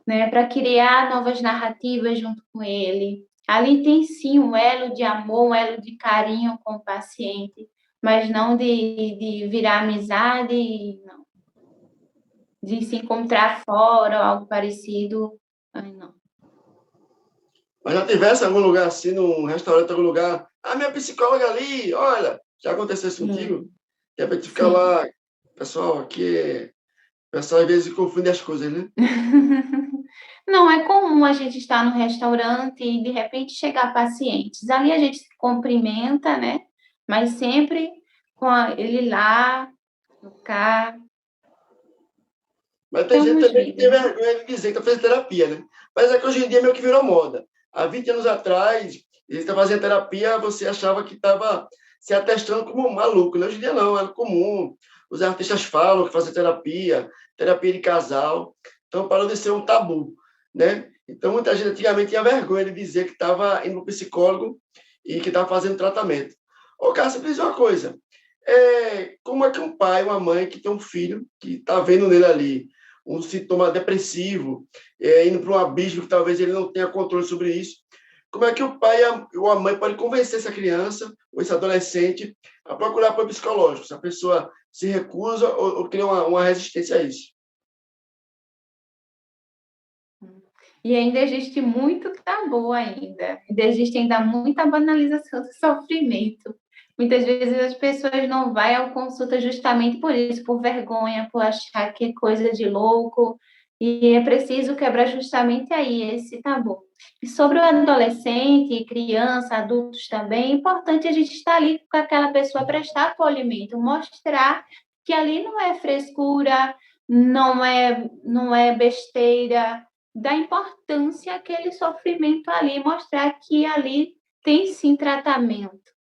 né, para criar novas narrativas junto com ele. Ali tem sim um elo de amor, um elo de carinho com o paciente, mas não de virar amizade, não. De se encontrar fora ou algo parecido, não. Mas já tivesse algum lugar assim, num restaurante, algum lugar, minha psicóloga ali, olha, já aconteceu isso Sim, contigo? De repente fica sim. lá, pessoal, aqui, o pessoal às vezes confunde as coisas, né? Não, é comum a gente estar no restaurante e de repente chegar pacientes. Ali a gente se cumprimenta, né? Mas sempre com ele lá, no cá, Mas tem gente estamos também que tem vivos. vergonha de dizer que está fazendo terapia, né? Mas é que hoje em dia meio que virou moda. Há 20 anos atrás, ele está fazendo terapia, você achava que estava se atestando como um maluco, né? Hoje em dia não, é comum. Os artistas falam que fazem terapia, terapia de casal. Então parou de ser um tabu, né? Então muita gente antigamente tinha vergonha de dizer que estava indo para o psicólogo e que estava fazendo tratamento. Ô, Cássio, me diz uma coisa. Como é que um pai, uma mãe que tem um filho que está vendo nele ali um sintoma depressivo, indo para um abismo que talvez ele não tenha controle sobre isso. Como é que o pai ou a mãe pode convencer essa criança ou esse adolescente a procurar apoio psicológico? Se a pessoa se recusa ou cria uma resistência a isso. E ainda existe muito tabu ainda existe ainda muita banalização do sofrimento. Muitas vezes as pessoas não vão à consulta justamente por isso, por vergonha, por achar que é coisa de louco, e é preciso quebrar justamente aí esse tabu. E sobre o adolescente, criança, adultos também, é importante a gente estar ali com aquela pessoa, prestar acolhimento, mostrar que ali não é frescura, não é besteira, da importância aquele sofrimento ali, mostrar que ali tem sim tratamento.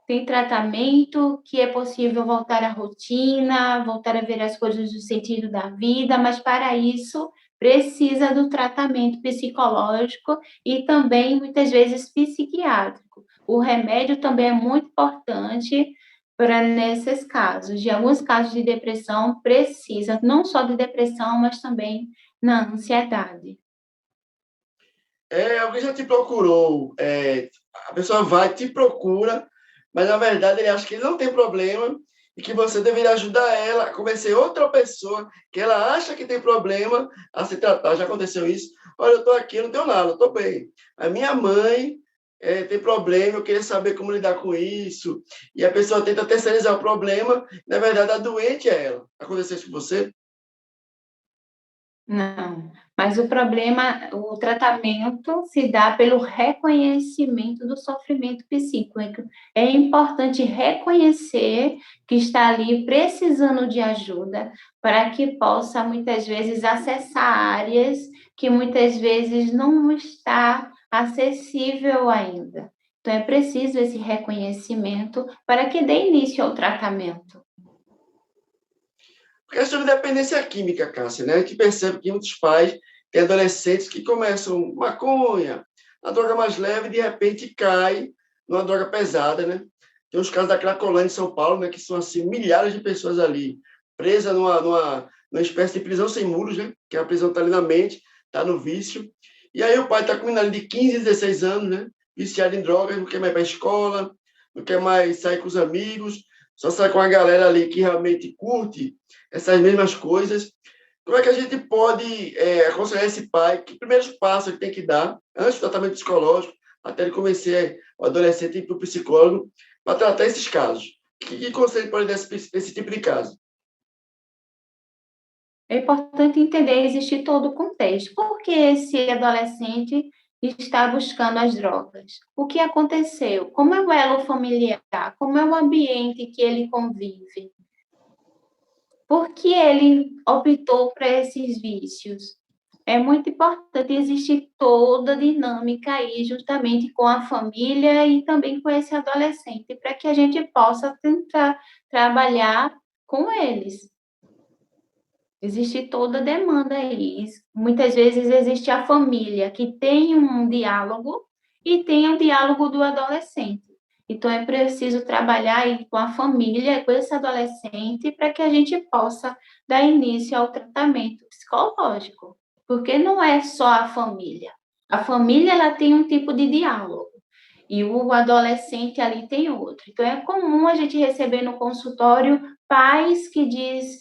Tem tratamento, que é possível voltar à rotina, voltar a ver as coisas do sentido da vida, mas para isso precisa do tratamento psicológico e também muitas vezes psiquiátrico. O remédio também é muito importante para nesses casos. De alguns casos de depressão precisa não só de depressão, mas também na ansiedade. Alguém já te procurou, a pessoa vai, te procura, mas na verdade ele acha que ele não tem problema e que você deveria ajudar ela a convencer outra pessoa que ela acha que tem problema a se tratar. Já aconteceu isso? Olha, eu estou aqui, eu não tenho nada, eu estou bem. A minha mãe tem problema, eu queria saber como lidar com isso. E a pessoa tenta terceirizar o problema, na verdade a doente é ela. Aconteceu isso com você? Não, mas o problema, o tratamento se dá pelo reconhecimento do sofrimento psíquico. É importante reconhecer que está ali precisando de ajuda para que possa, muitas vezes, acessar áreas que muitas vezes não está acessível ainda. Então, é preciso esse reconhecimento para que dê início ao tratamento. Porque é sobre dependência química, Cássia, né? A gente percebe que muitos pais têm adolescentes que começam maconha, a droga mais leve, e de repente cai numa droga pesada, né? Tem os casos da Cracolândia em São Paulo, né? Que são, assim, milhares de pessoas ali, presas numa espécie de prisão sem muros, né? Que a prisão está ali na mente, está no vício. E aí o pai está com um menino de 15, 16 anos, né? Viciado em drogas, não quer mais ir para a escola, não quer mais sair com os amigos, só sai com a galera ali que realmente curte essas mesmas coisas. Como é que a gente pode aconselhar esse pai? Que primeiros passos ele tem que dar antes do tratamento psicológico, até ele convencer o adolescente a ir para o psicólogo, para tratar esses casos? Que conselho pode dar esse tipo de caso? É importante entender, existir todo o contexto. Por que esse adolescente está buscando as drogas? O que aconteceu? Como é o elo familiar? Como é o ambiente que ele convive? Por que ele optou por esses vícios? É muito importante existir toda a dinâmica aí, justamente com a família e também com esse adolescente, para que a gente possa tentar trabalhar com eles. Existe toda a demanda aí. Muitas vezes existe a família que tem um diálogo e tem o diálogo do adolescente. Então é preciso trabalhar aí com a família, com esse adolescente, para que a gente possa dar início ao tratamento psicológico. Porque não é só a família. A família ela tem um tipo de diálogo e o adolescente ali tem outro. Então é comum a gente receber no consultório pais que diz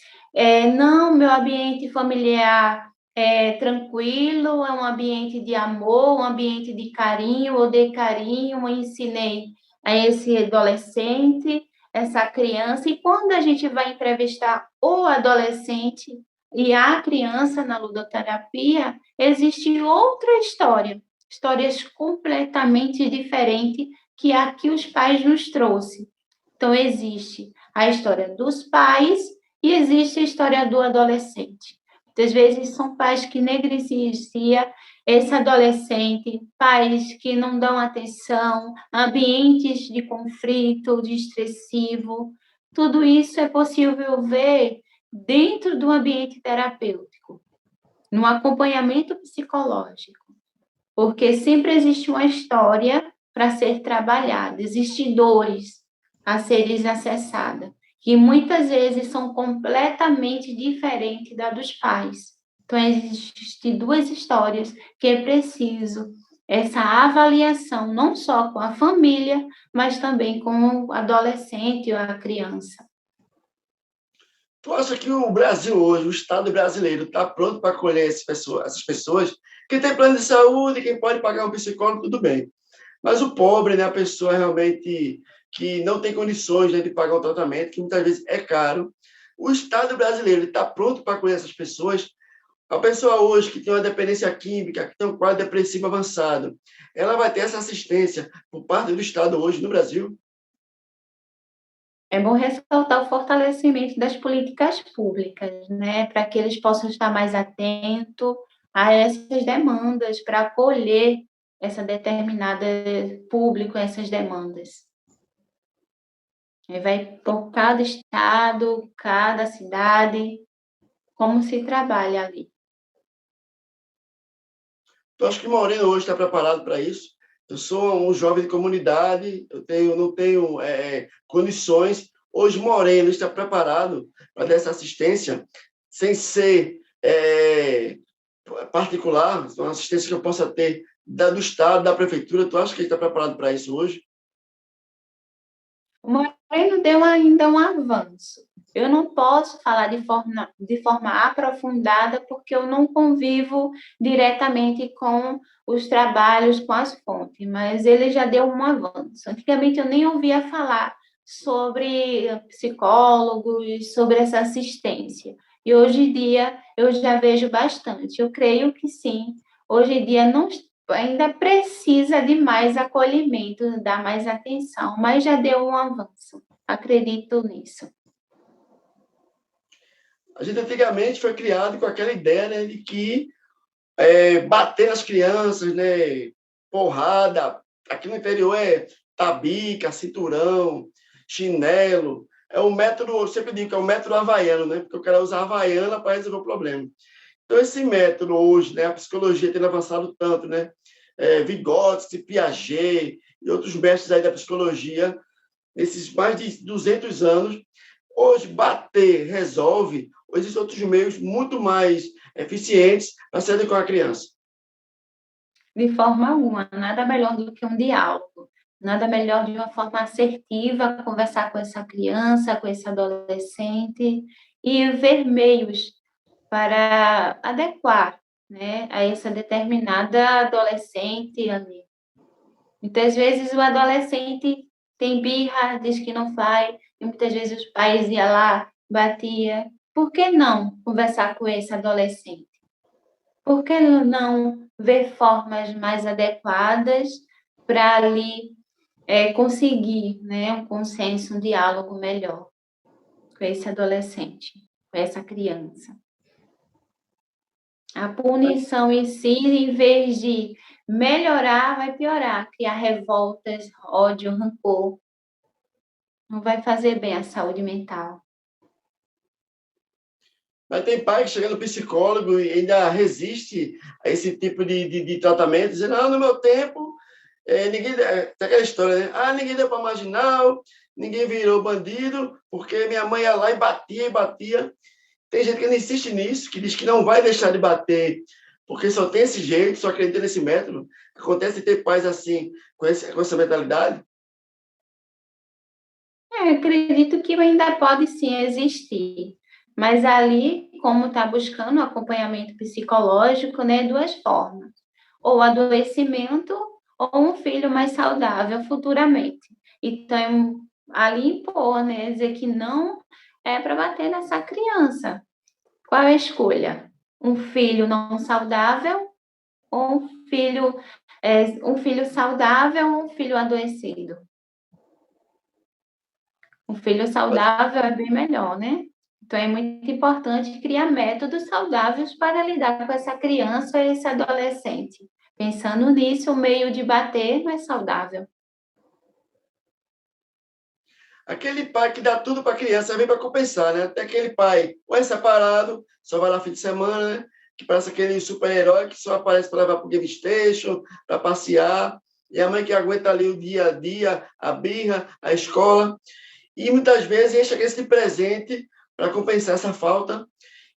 não, meu ambiente familiar é tranquilo, é um ambiente de amor, um ambiente de carinho, eu dei carinho, eu ensinei a esse adolescente, essa criança, e quando a gente vai entrevistar o adolescente e a criança na ludoterapia, existe outra história, histórias completamente diferentes que a que os pais nos trouxeram. Então, existe a história dos pais e existe a história do adolescente. Muitas vezes são pais que negligenciam esse adolescente, pais que não dão atenção, ambientes de conflito, de estressivo. Tudo isso é possível ver dentro do ambiente terapêutico, no acompanhamento psicológico, porque sempre existe uma história para ser trabalhada, existem dores a serem acessadas, que muitas vezes são completamente diferentes da dos pais. Então, existem duas histórias que é preciso essa avaliação, não só com a família, mas também com o adolescente ou a criança. Tu acha que o Brasil hoje, o Estado brasileiro, está pronto para acolher essas pessoas? Quem tem plano de saúde, quem pode pagar um psicólogo, tudo bem. Mas o pobre, né, a pessoa realmente que não tem condições, né, de pagar o tratamento, que muitas vezes é caro, o Estado brasileiro está pronto para acolher essas pessoas? A pessoa hoje que tem uma dependência química, que tem um quadro depressivo avançado, ela vai ter essa assistência por parte do Estado hoje no Brasil? É bom ressaltar o fortalecimento das políticas públicas, né, para que eles possam estar mais atentos a essas demandas, para acolher essa determinada público, essas demandas. Aí vai por cada estado, cada cidade, como se trabalha ali. Eu acho que Moreno hoje está preparado para isso. Eu sou um jovem de comunidade, não tenho condições. Hoje, Moreno está preparado para dar essa assistência, sem ser particular, uma assistência que eu possa ter do Estado, da Prefeitura. Tu acha que ele está preparado para isso hoje? O Moreno deu ainda um avanço. Eu não posso falar de forma aprofundada, porque eu não convivo diretamente com os trabalhos, com as fontes, mas ele já deu um avanço. Antigamente eu nem ouvia falar sobre psicólogos, sobre essa assistência. E hoje em dia eu já vejo bastante. Eu creio que sim. Hoje em dia não ainda precisa de mais acolhimento, dar mais atenção, mas já deu um avanço. Acredito nisso. A gente antigamente foi criado com aquela ideia, né, de que bater nas crianças, né, porrada, aqui no interior é tabica, cinturão, chinelo, é o método, eu sempre digo que é o método havaiano, né, porque o cara usa a havaiana para resolver o problema. Então, esse método hoje, né, a psicologia tem avançado tanto, né, Vygotsky, Piaget e outros mestres aí da psicologia, nesses mais de 200 anos, hoje bater resolve, ou existem outros meios muito mais eficientes para se educar a criança. De forma alguma, nada melhor do que um diálogo, nada melhor de uma forma assertiva conversar com essa criança, com esse adolescente e ver meios para adequar, né, a essa determinada adolescente ali. Muitas vezes o adolescente tem birra, diz que não vai, e muitas vezes os pais iam lá, batia. Por que não conversar com esse adolescente? Por que não ver formas mais adequadas para ali conseguir, né, um consenso, um diálogo melhor com esse adolescente, com essa criança? A punição em si, em vez de melhorar, vai piorar, criar revoltas, ódio, rancor. Não vai fazer bem à saúde mental. Mas tem pai que chega no psicólogo e ainda resiste a esse tipo de tratamento, dizendo, no meu tempo, ninguém... Tem aquela história, né? Ninguém deu para marginal, ninguém virou bandido, porque minha mãe ia lá e batia e batia. Tem gente que não insiste nisso, que diz que não vai deixar de bater, porque só tem esse jeito, só acredita nesse método. Acontece ter pais assim, com essa mentalidade. Acredito que ainda pode sim existir, mas ali, como está buscando acompanhamento psicológico, né, duas formas: ou adoecimento, ou um filho mais saudável futuramente. Então, ali impor, né, dizer que não é para bater nessa criança. Qual é a escolha? Um filho não saudável ou um filho saudável ou um filho adoecido? Um filho saudável é bem melhor, né? Então, é muito importante criar métodos saudáveis para lidar com essa criança e esse adolescente. Pensando nisso, o meio de bater não é saudável. Aquele pai que dá tudo para a criança vem para compensar, né? Até aquele pai ou é separado, só vai lá fim de semana, né? Que parece aquele super-herói que só aparece para levar para o Game Station, para passear, e a mãe que aguenta ali o dia a dia, a birra, a escola, e muitas vezes enche aquele de presente para compensar essa falta.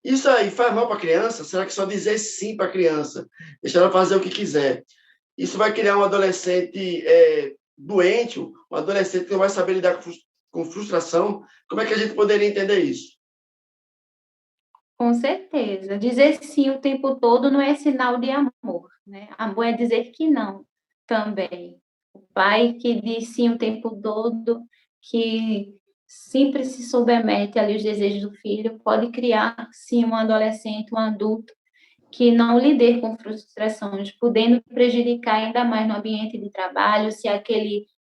Isso aí faz mal para a criança? Será que só dizer sim para a criança, deixar ela fazer o que quiser? Isso vai criar um adolescente doente, um adolescente que não vai saber lidar com frustração? Como é que a gente poderia entender isso? Com certeza. Dizer sim o tempo todo não é sinal de amor, né? Amor é dizer que não também. O pai que diz sim o tempo todo, que sempre se submete ali aos desejos do filho, pode criar, sim, um adolescente, um adulto que não lide com frustrações, podendo prejudicar ainda mais no ambiente de trabalho, se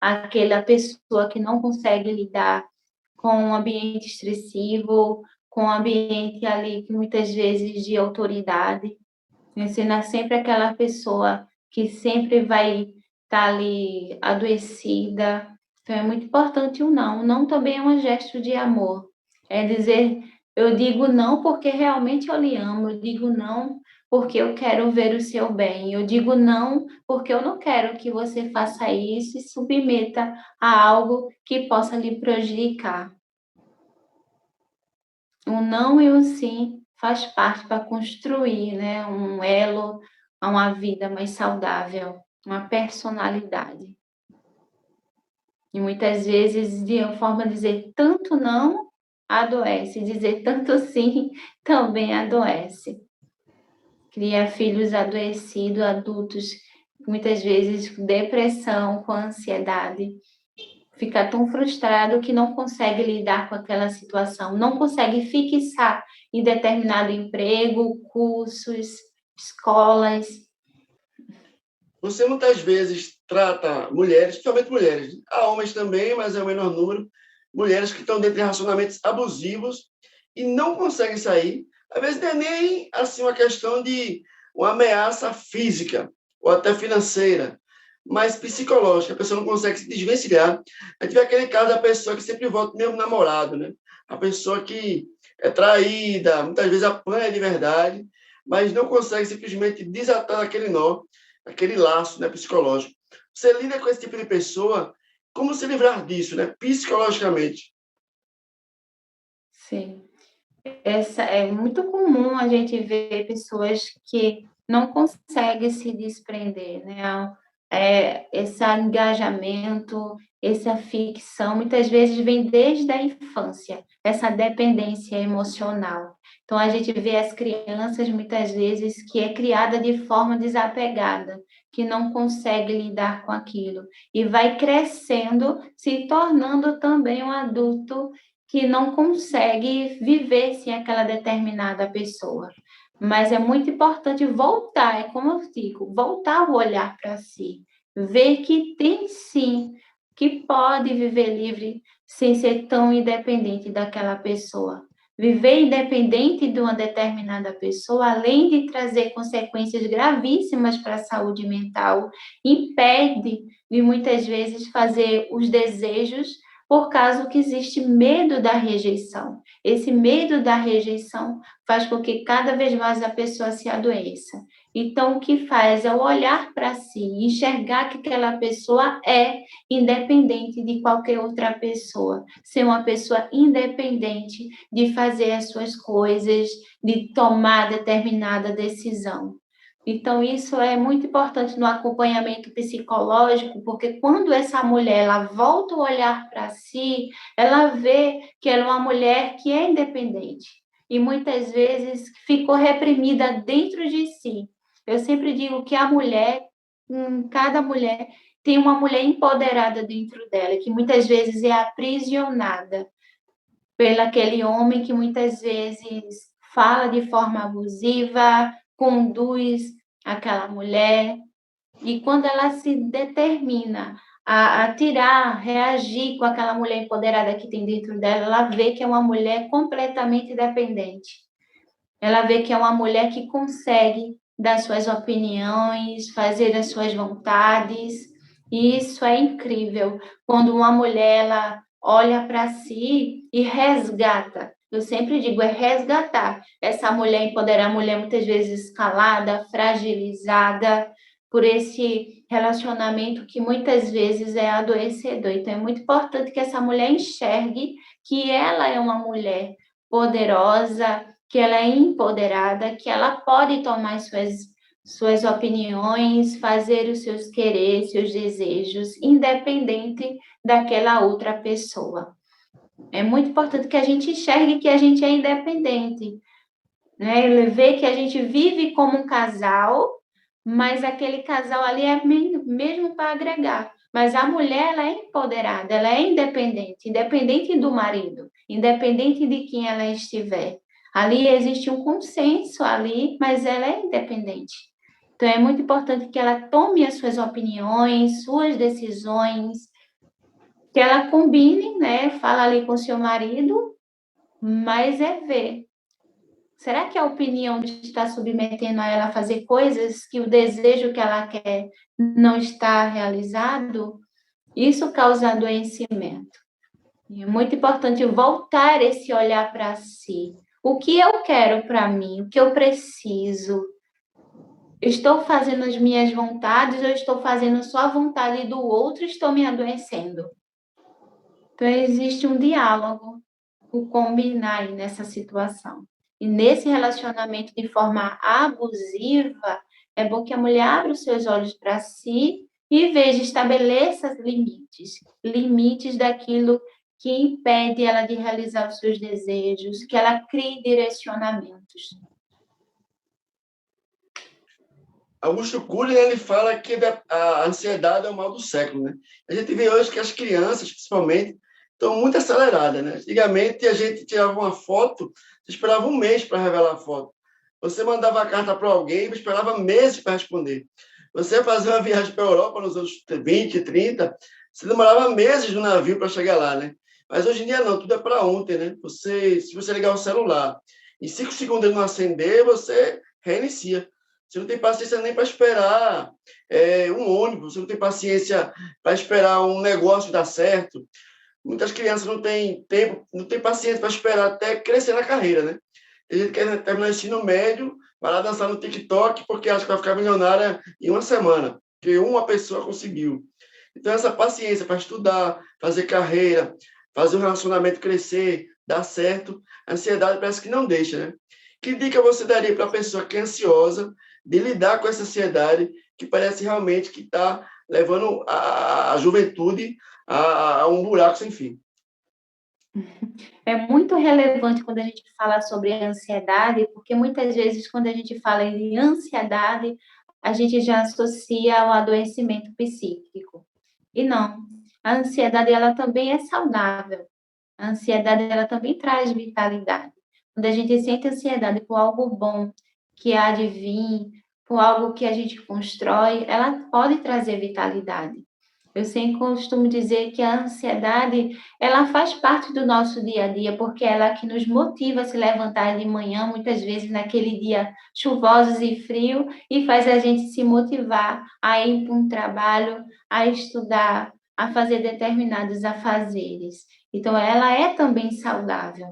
aquela pessoa que não consegue lidar com um ambiente estressivo, com um ambiente ali que muitas vezes de autoridade, ensinar sempre aquela pessoa que sempre vai estar ali adoecida. Então, é muito importante o não. O não também é um gesto de amor. É dizer, eu digo não porque realmente eu lhe amo, eu digo não porque eu quero ver o seu bem, eu digo não porque eu não quero que você faça isso e submeta a algo que possa lhe prejudicar. O não e o sim faz parte para construir, né, um elo a uma vida mais saudável, uma personalidade. E muitas vezes, de uma forma de dizer tanto não, adoece, dizer tanto sim, também adoece. Cria filhos adoecidos, adultos, muitas vezes com depressão, com ansiedade. fica tão frustrado que não consegue lidar com aquela situação, não consegue fixar em determinado emprego, cursos, escolas. Você muitas vezes trata mulheres, principalmente mulheres, há homens também, mas é o menor número, mulheres que estão dentro de relacionamentos abusivos e não conseguem sair. Às vezes não é nem assim uma questão de uma ameaça física ou até financeira, mas psicológica. A pessoa não consegue se desvencilhar. A gente vê aquele caso da pessoa que sempre volta mesmo namorado, né? A pessoa que é traída, muitas vezes apanha de verdade, mas não consegue simplesmente desatar aquele nó, aquele laço, né, psicológico. Você lida com esse tipo de pessoa, como se livrar disso, né, psicologicamente? Sim. Essa é muito comum a gente ver pessoas que não conseguem se desprender, né? Esse engajamento, essa ficção, muitas vezes vem desde a infância, essa dependência emocional. Então, a gente vê as crianças, muitas vezes, que é criada de forma desapegada, que não consegue lidar com aquilo, e vai crescendo, se tornando também um adulto que não consegue viver sem aquela determinada pessoa. Mas é muito importante voltar, é como eu digo, voltar o olhar para si, ver que tem sim, que pode viver livre sem ser tão independente daquela pessoa. Viver independente de uma determinada pessoa, além de trazer consequências gravíssimas para a saúde mental, impede de muitas vezes fazer os desejos por causa que existe medo da rejeição. Esse medo da rejeição faz com que cada vez mais a pessoa se adoeça. Então, o que faz é o olhar para si, enxergar que aquela pessoa é independente de qualquer outra pessoa, ser uma pessoa independente de fazer as suas coisas, de tomar determinada decisão. Então, isso é muito importante no acompanhamento psicológico, porque quando essa mulher ela volta o olhar para si, ela vê que ela é uma mulher que é independente e muitas vezes ficou reprimida dentro de si. Eu sempre digo que a mulher, cada mulher, tem uma mulher empoderada dentro dela, que muitas vezes é aprisionada pelo aquele homem que muitas vezes fala de forma abusiva, conduz aquela mulher, e quando ela se determina a tirar, reagir com aquela mulher empoderada que tem dentro dela, ela vê que é uma mulher completamente dependente. Ela vê que é uma mulher que consegue dar suas opiniões, fazer as suas vontades, e isso é incrível. Quando uma mulher ela olha para si e resgata. Eu sempre digo, é resgatar essa mulher, empoderar a mulher muitas vezes escalada, fragilizada por esse relacionamento que muitas vezes é adoecedor. Então, é muito importante que essa mulher enxergue que ela é uma mulher poderosa, que ela é empoderada, que ela pode tomar suas opiniões, fazer os seus quereres, seus desejos, independente daquela outra pessoa. É muito importante que a gente enxergue que a gente é independente, né? Ver que a gente vive como um casal, mas aquele casal ali é mesmo para agregar. Mas a mulher, ela é empoderada, ela é independente, independente do marido, independente de quem ela estiver. Ali existe um consenso ali, mas ela é independente. Então é muito importante que ela tome as suas opiniões, suas decisões, que ela combine, né? Fala ali com seu marido, mas é ver. Será que a opinião de estar submetendo a ela a fazer coisas que o desejo que ela quer não está realizado? Isso causa adoecimento. E é muito importante voltar esse olhar para si. O que eu quero para mim? O que eu preciso? Estou fazendo as minhas vontades ou estou fazendo só a vontade do outro e estou me adoecendo? Então, existe um diálogo, o combinar aí nessa situação. E nesse relacionamento de forma abusiva, é bom que a mulher abra os seus olhos para si e veja, estabeleça limites, limites daquilo que impede ela de realizar os seus desejos, que ela crie direcionamentos. Augusto Cury, né, ele fala que a ansiedade é o mal do século, né? A gente vê hoje que as crianças, principalmente, estão muito aceleradas, né? Antigamente, a gente tirava uma foto, você esperava um mês para revelar a foto. Você mandava a carta para alguém, esperava meses para responder. Você ia fazer uma viagem para a Europa nos anos 20, 30, você demorava meses no navio para chegar lá, né? Mas hoje em dia não, tudo é para ontem, né? Se você ligar o celular, em 5 segundos ele não acender, você reinicia. Você não tem paciência nem para esperar um ônibus, você não tem paciência para esperar um negócio dar certo. Muitas crianças não têm tempo, não têm paciência para esperar até crescer na carreira, né? Tem gente que quer terminar o ensino médio, vai lá dançar no TikTok porque acha que vai ficar milionária em uma semana, porque uma pessoa conseguiu. Então, essa paciência para estudar, fazer carreira, fazer o relacionamento crescer, dar certo, a ansiedade parece que não deixa, né? Que dica você daria para a pessoa que é ansiosa de lidar com essa ansiedade que parece realmente que está levando a juventude a um buraco sem fim? É muito relevante quando a gente fala sobre ansiedade, porque muitas vezes, quando a gente fala em ansiedade, a gente já associa ao adoecimento psíquico. E não, a ansiedade ela também é saudável. A ansiedade ela também traz vitalidade. Quando a gente sente ansiedade por algo bom que há de vir, por algo que a gente constrói, ela pode trazer vitalidade. Eu sempre costumo dizer que a ansiedade, ela faz parte do nosso dia a dia, porque ela é que nos motiva a se levantar de manhã, muitas vezes naquele dia chuvoso e frio, e faz a gente se motivar a ir para um trabalho, a estudar, a fazer determinados afazeres. Então, ela é também saudável.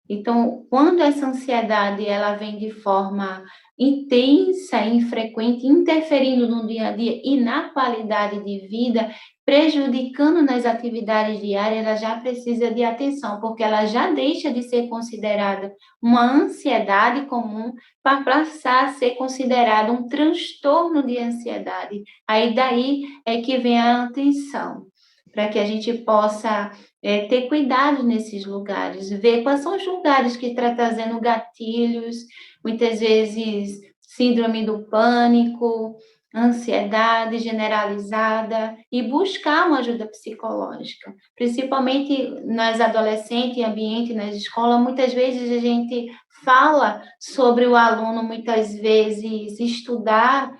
Então, quando essa ansiedade ela vem de forma intensa, infrequente, interferindo no dia a dia e na qualidade de vida, prejudicando nas atividades diárias, ela já precisa de atenção, porque ela já deixa de ser considerada uma ansiedade comum para passar a ser considerada um transtorno de ansiedade. Aí daí é que vem a atenção, para que a gente possa ter cuidado nesses lugares, ver quais são os lugares que estão trazendo gatilhos, muitas vezes síndrome do pânico, ansiedade generalizada e buscar uma ajuda psicológica, principalmente nas adolescentes, em ambiente, nas escolas, muitas vezes a gente fala sobre o aluno, muitas vezes estudar,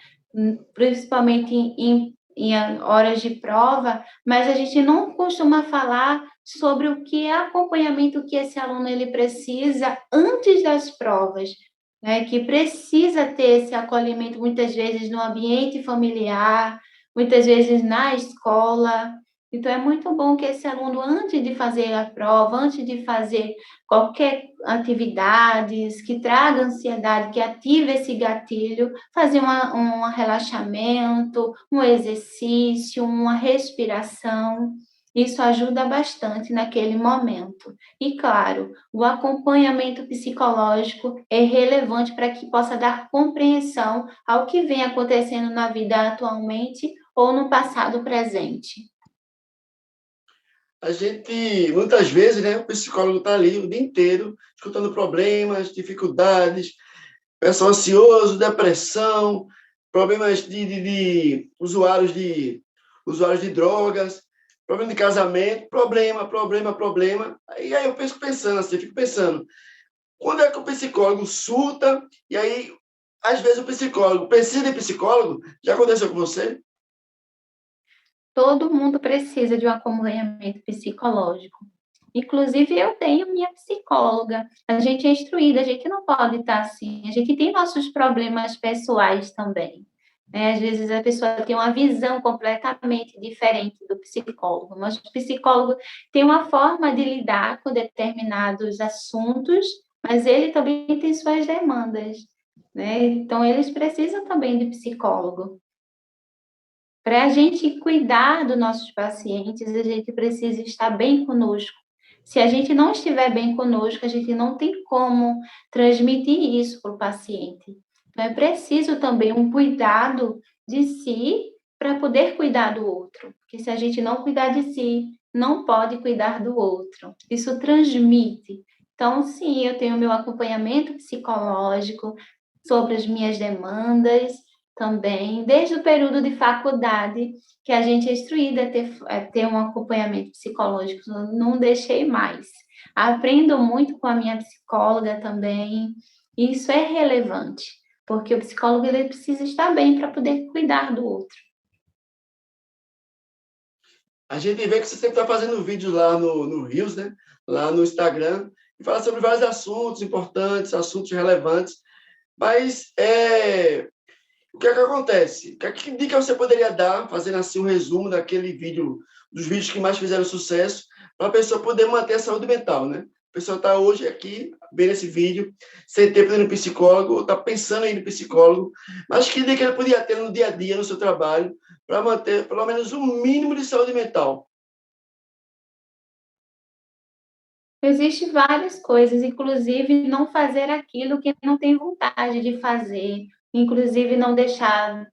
principalmente em horas de prova, mas a gente não costuma falar sobre o que é acompanhamento que esse aluno ele precisa antes das provas, né, que precisa ter esse acolhimento muitas vezes no ambiente familiar, muitas vezes na escola. Então, é muito bom que esse aluno, antes de fazer a prova, antes de fazer qualquer atividades que traga ansiedade, que ative esse gatilho, fazer um relaxamento, um exercício, uma respiração. Isso ajuda bastante naquele momento. E, claro, o acompanhamento psicológico é relevante para que possa dar compreensão ao que vem acontecendo na vida atualmente ou no passado presente. A gente, muitas vezes, né, o psicólogo está ali o dia inteiro, escutando problemas, dificuldades, pessoal ansioso, depressão, problemas de usuários de drogas, problema de casamento, problema. E aí eu fico pensando assim, quando é que o psicólogo surta? E aí, às vezes, o psicólogo precisa de psicólogo? Já aconteceu com você? Todo mundo precisa de um acompanhamento psicológico. Inclusive, eu tenho minha psicóloga. A gente é instruída, a gente não pode estar assim. A gente tem nossos problemas pessoais também, né? Às vezes a pessoa tem uma visão completamente diferente do psicólogo, mas o psicólogo tem uma forma de lidar com determinados assuntos, mas ele também tem suas demandas, né? Então, eles precisam também de psicólogo. Para a gente cuidar dos nossos pacientes, a gente precisa estar bem conosco. Se a gente não estiver bem conosco, a gente não tem como transmitir isso para o paciente. Então, é preciso também um cuidado de si para poder cuidar do outro. Porque se a gente não cuidar de si, não pode cuidar do outro. Isso transmite. Então, sim, eu tenho meu acompanhamento psicológico sobre as minhas demandas também, desde o período de faculdade, que a gente é instruída a ter um acompanhamento psicológico, não deixei mais. Aprendo muito com a minha psicóloga também, e isso é relevante, porque o psicólogo ele precisa estar bem para poder cuidar do outro. A gente vê que você sempre está fazendo vídeos lá no Reels, né? Lá no Instagram, e fala sobre vários assuntos importantes, assuntos relevantes. Mas o que é que acontece? Que dica você poderia dar, fazendo assim um resumo daquele vídeo, dos vídeos que mais fizeram sucesso, para a pessoa poder manter a saúde mental, né? A pessoa está hoje aqui, vendo esse vídeo, sem tempo de ir no psicólogo, está pensando em ir no psicólogo, mas que dica ele podia ter no dia a dia, no seu trabalho, para manter pelo menos um mínimo de saúde mental? Existem várias coisas, inclusive não fazer aquilo que não tem vontade de fazer, inclusive não deixar,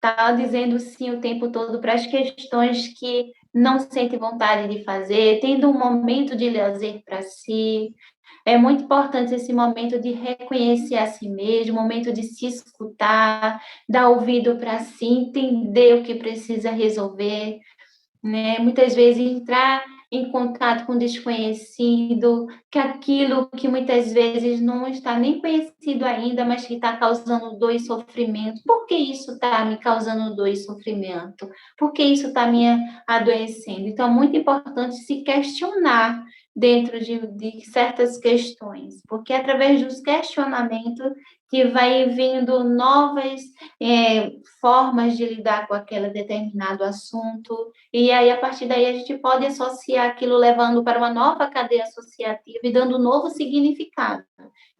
tá dizendo sim o tempo todo para as questões que não sente vontade de fazer, tendo um momento de lazer para si. É muito importante esse momento de reconhecer a si mesmo, momento de se escutar, dar ouvido para si, entender o que precisa resolver, né? Muitas vezes entrar em contato com o desconhecido, que aquilo que muitas vezes não está nem conhecido ainda, mas que está causando dor e sofrimento. Por que isso está me causando dor e sofrimento? Por que isso está me adoecendo? Então, é muito importante se questionar dentro de certas questões, porque é através dos questionamentos que vai vindo novas formas de lidar com aquele determinado assunto, e aí, a partir daí, a gente pode associar aquilo levando para uma nova cadeia associativa e dando um novo significado.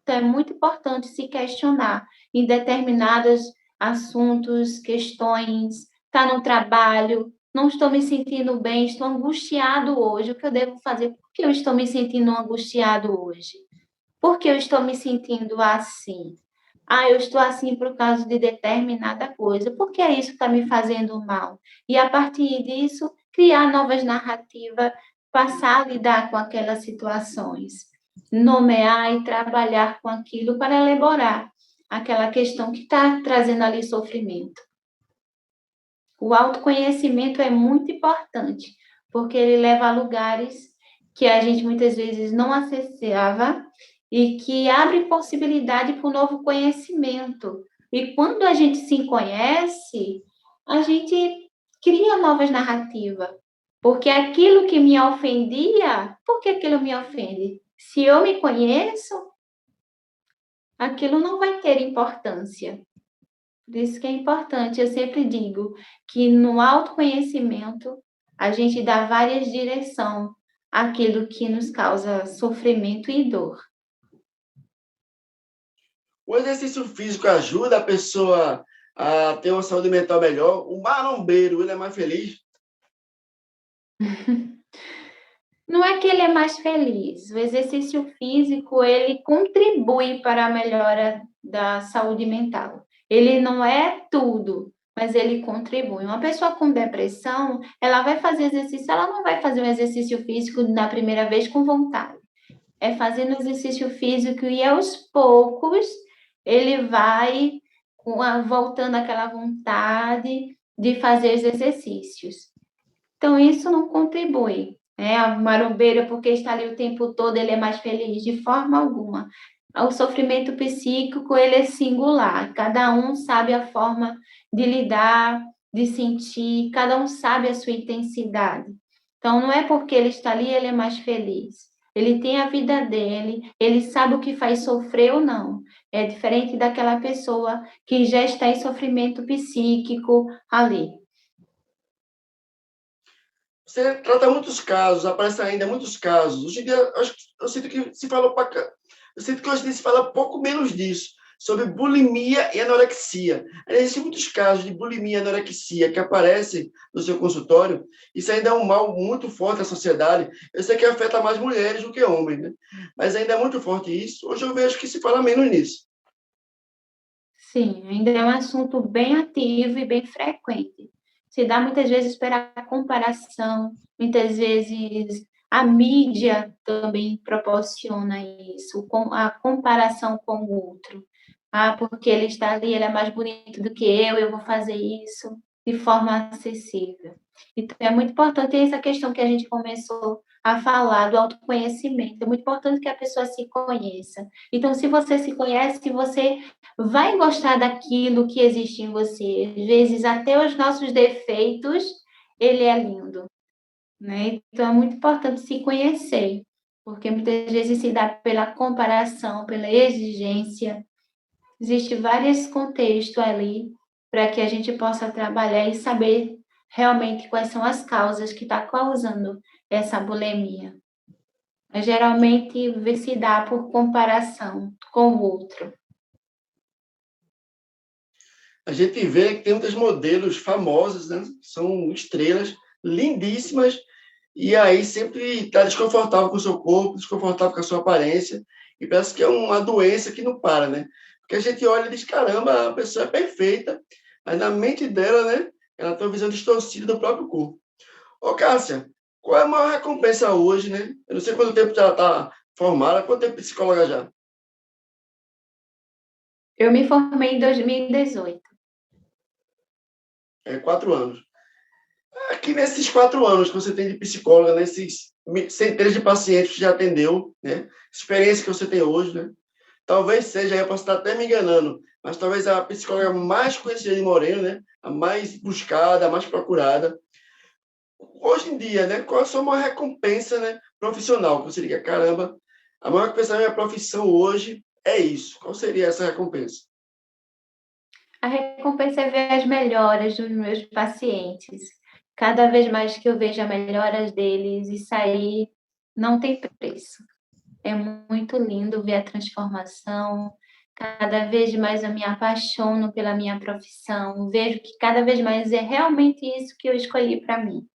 Então, é muito importante se questionar em determinados assuntos, questões, está no trabalho, não estou me sentindo bem, estou angustiado hoje, o que eu devo fazer? Por que eu estou me sentindo angustiado hoje? Por que eu estou me sentindo assim? Ah, eu estou assim por causa de determinada coisa. Por que isso está me fazendo mal? E a partir disso, criar novas narrativas, passar a lidar com aquelas situações, nomear e trabalhar com aquilo para elaborar aquela questão que está trazendo ali sofrimento. O autoconhecimento é muito importante, porque ele leva a lugares que a gente muitas vezes não acessava e que abre possibilidade para o novo conhecimento. E quando a gente se conhece, a gente cria novas narrativas. Porque aquilo que me ofendia, por que aquilo me ofende? Se eu me conheço, aquilo não vai ter importância. Por isso que é importante, eu sempre digo que no autoconhecimento a gente dá várias direções àquilo que nos causa sofrimento e dor. O exercício físico ajuda a pessoa a ter uma saúde mental melhor. O marombeiro, ele é mais feliz. Não é que ele é mais feliz, o exercício físico ele contribui para a melhora da saúde mental. Ele não é tudo, mas ele contribui. Uma pessoa com depressão, ela vai fazer exercício, ela não vai fazer um exercício físico na primeira vez com vontade. É fazendo exercício físico e aos poucos ele vai voltando àquela vontade de fazer os exercícios. Então, isso não contribui. Né? A marombeira, porque está ali o tempo todo, ele é mais feliz, de forma alguma. O sofrimento psíquico, ele é singular. Cada um sabe a forma de lidar, de sentir, cada um sabe a sua intensidade. Então, não é porque ele está ali, ele é mais feliz. Ele tem a vida dele, ele sabe o que faz sofrer ou não. É diferente daquela pessoa que já está em sofrimento psíquico ali. Você trata muitos casos, aparece ainda muitos casos. Hoje em dia, eu sinto que se falou eu sinto que hoje em dia se fala pouco menos disso, sobre bulimia e anorexia. Existem muitos casos de bulimia e anorexia que aparecem no seu consultório. Isso ainda é um mal muito forte na sociedade. Eu sei que afeta mais mulheres do que homens, né? Mas ainda é muito forte isso. Hoje eu vejo que se fala menos nisso. Sim, ainda é um assunto bem ativo e bem frequente. Se dá muitas vezes para a comparação, muitas vezes a mídia também proporciona isso, com a comparação com o outro. porque ele está ali, ele é mais bonito do que eu vou fazer isso de forma acessível. Então, é muito importante essa questão que a gente começou a falar do autoconhecimento. É muito importante que a pessoa se conheça. Então, se você se conhece, você vai gostar daquilo que existe em você. Às vezes, até os nossos defeitos, ele é lindo, né? Então, é muito importante se conhecer, porque muitas vezes se dá pela comparação, pela exigência. Existem vários contextos ali para que a gente possa trabalhar e saber realmente quais são as causas que estão causando essa bulimia. Mas, geralmente se dá por comparação com o outro. A gente vê que tem muitos modelos famosos, né? São estrelas lindíssimas, e aí sempre está desconfortável com o seu corpo, desconfortável com a sua aparência, e parece que é uma doença que não para, né? Porque a gente olha e diz, caramba, a pessoa é perfeita, mas na mente dela, né, ela tem uma visão distorcida do próprio corpo. Ô, Cássia, qual é a maior recompensa hoje, né? Eu não sei quanto tempo ela está formada, quanto tempo psicóloga já? Eu me formei em 2018. É 4 anos. Aqui nesses 4 anos que você tem de psicóloga, nesses centenas de pacientes que já atendeu, né? Experiência que você tem hoje, né? Talvez seja, eu posso estar até me enganando, mas talvez a psicóloga mais conhecida de Moreno, né? A mais buscada, a mais procurada. Hoje em dia, né? Qual é a sua maior recompensa, né? Profissional? Que você diga, caramba, a maior recompensa da minha profissão hoje é isso. Qual seria essa recompensa? A recompensa é ver as melhoras dos meus pacientes. Cada vez mais que eu vejo as melhoras deles, isso aí não tem preço. É muito lindo ver a transformação. Cada vez mais eu me apaixono pela minha profissão. Vejo que cada vez mais é realmente isso que eu escolhi para mim.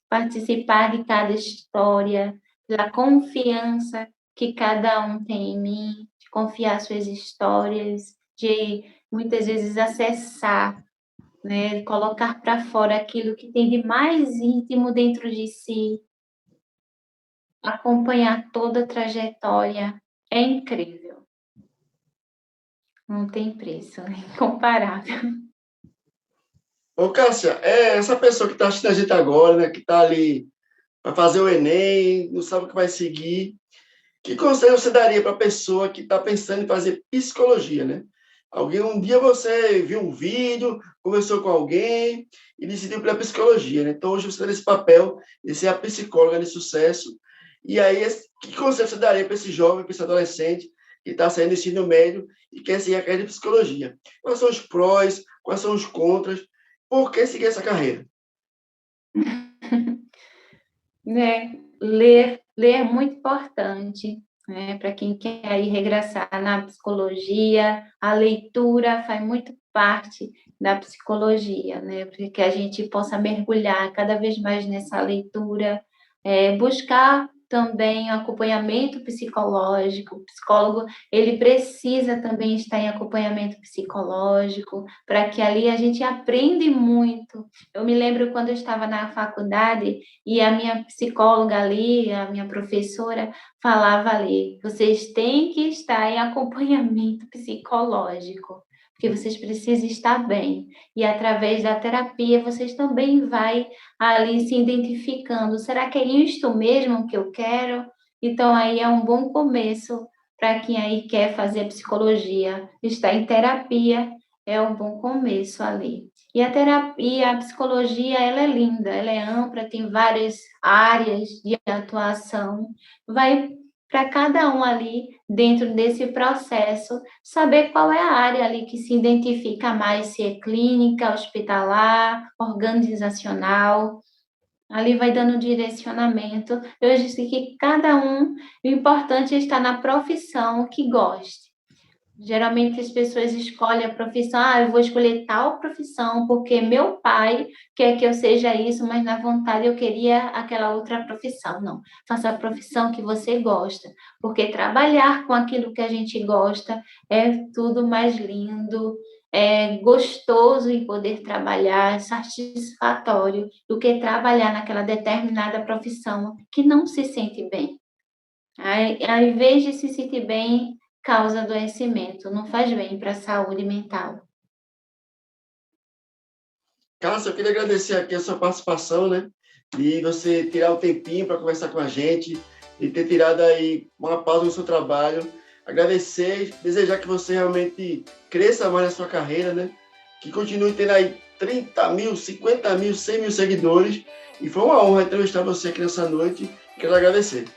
Participar de cada história, pela confiança que cada um tem em mim, de confiar suas histórias, de muitas vezes acessar, né, colocar para fora aquilo que tem de mais íntimo dentro de si, acompanhar toda a trajetória, é incrível. Não tem preço, é incomparável. Ô, Cássia, essa pessoa que está assistindo a gente agora, né? Que está ali para fazer o Enem, não sabe o que vai seguir. Que conselho você daria para a pessoa que está pensando em fazer psicologia, né? Um dia você viu um vídeo, conversou com alguém e decidiu pela psicologia, né? Então hoje você está nesse papel de ser a psicóloga de sucesso. E aí, que conselho você daria para esse jovem, para esse adolescente que está saindo do ensino médio e quer seguir a carreira de psicologia? Quais são os prós, quais são os contras? Por que seguir essa carreira? Né? Ler é muito importante, né? Para quem quer ir regressar na psicologia, a leitura faz muito parte da psicologia, né? Para que a gente possa mergulhar cada vez mais nessa leitura, buscar também acompanhamento psicológico. O psicólogo, ele precisa também estar em acompanhamento psicológico, para que ali a gente aprende muito. Eu me lembro quando eu estava na faculdade, e a minha psicóloga ali, a minha professora, falava ali: vocês têm que estar em acompanhamento psicológico, porque vocês precisam estar bem. E através da terapia, vocês também vai ali se identificando. Será que é isto mesmo que eu quero? Então, aí é um bom começo para quem aí quer fazer psicologia. Estar em terapia é um bom começo ali. E a terapia, a psicologia, ela é linda, ela é ampla, tem várias áreas de atuação. Vai para cada um ali, dentro desse processo, saber qual é a área ali que se identifica mais, se é clínica, hospitalar, organizacional. Ali vai dando direcionamento. Eu disse que cada um, o importante é estar na profissão que goste. Geralmente as pessoas escolhem a profissão, eu vou escolher tal profissão porque meu pai quer que eu seja isso, mas na vontade eu queria aquela outra profissão. Não, faça a profissão que você gosta, porque trabalhar com aquilo que a gente gosta é tudo mais lindo, é gostoso em poder trabalhar, é satisfatório do que trabalhar naquela determinada profissão que não se sente bem. Ao invés de se sentir bem, causa adoecimento, não faz bem para a saúde mental. Cássia, eu queria agradecer aqui a sua participação, né? E você tirar o tempinho para conversar com a gente e ter tirado aí uma pausa no seu trabalho. Agradecer, desejar que você realmente cresça mais na sua carreira, né? Que continue tendo aí 30 mil, 50 mil, 100 mil seguidores. E foi uma honra entrevistar você aqui nessa noite. Quero agradecer.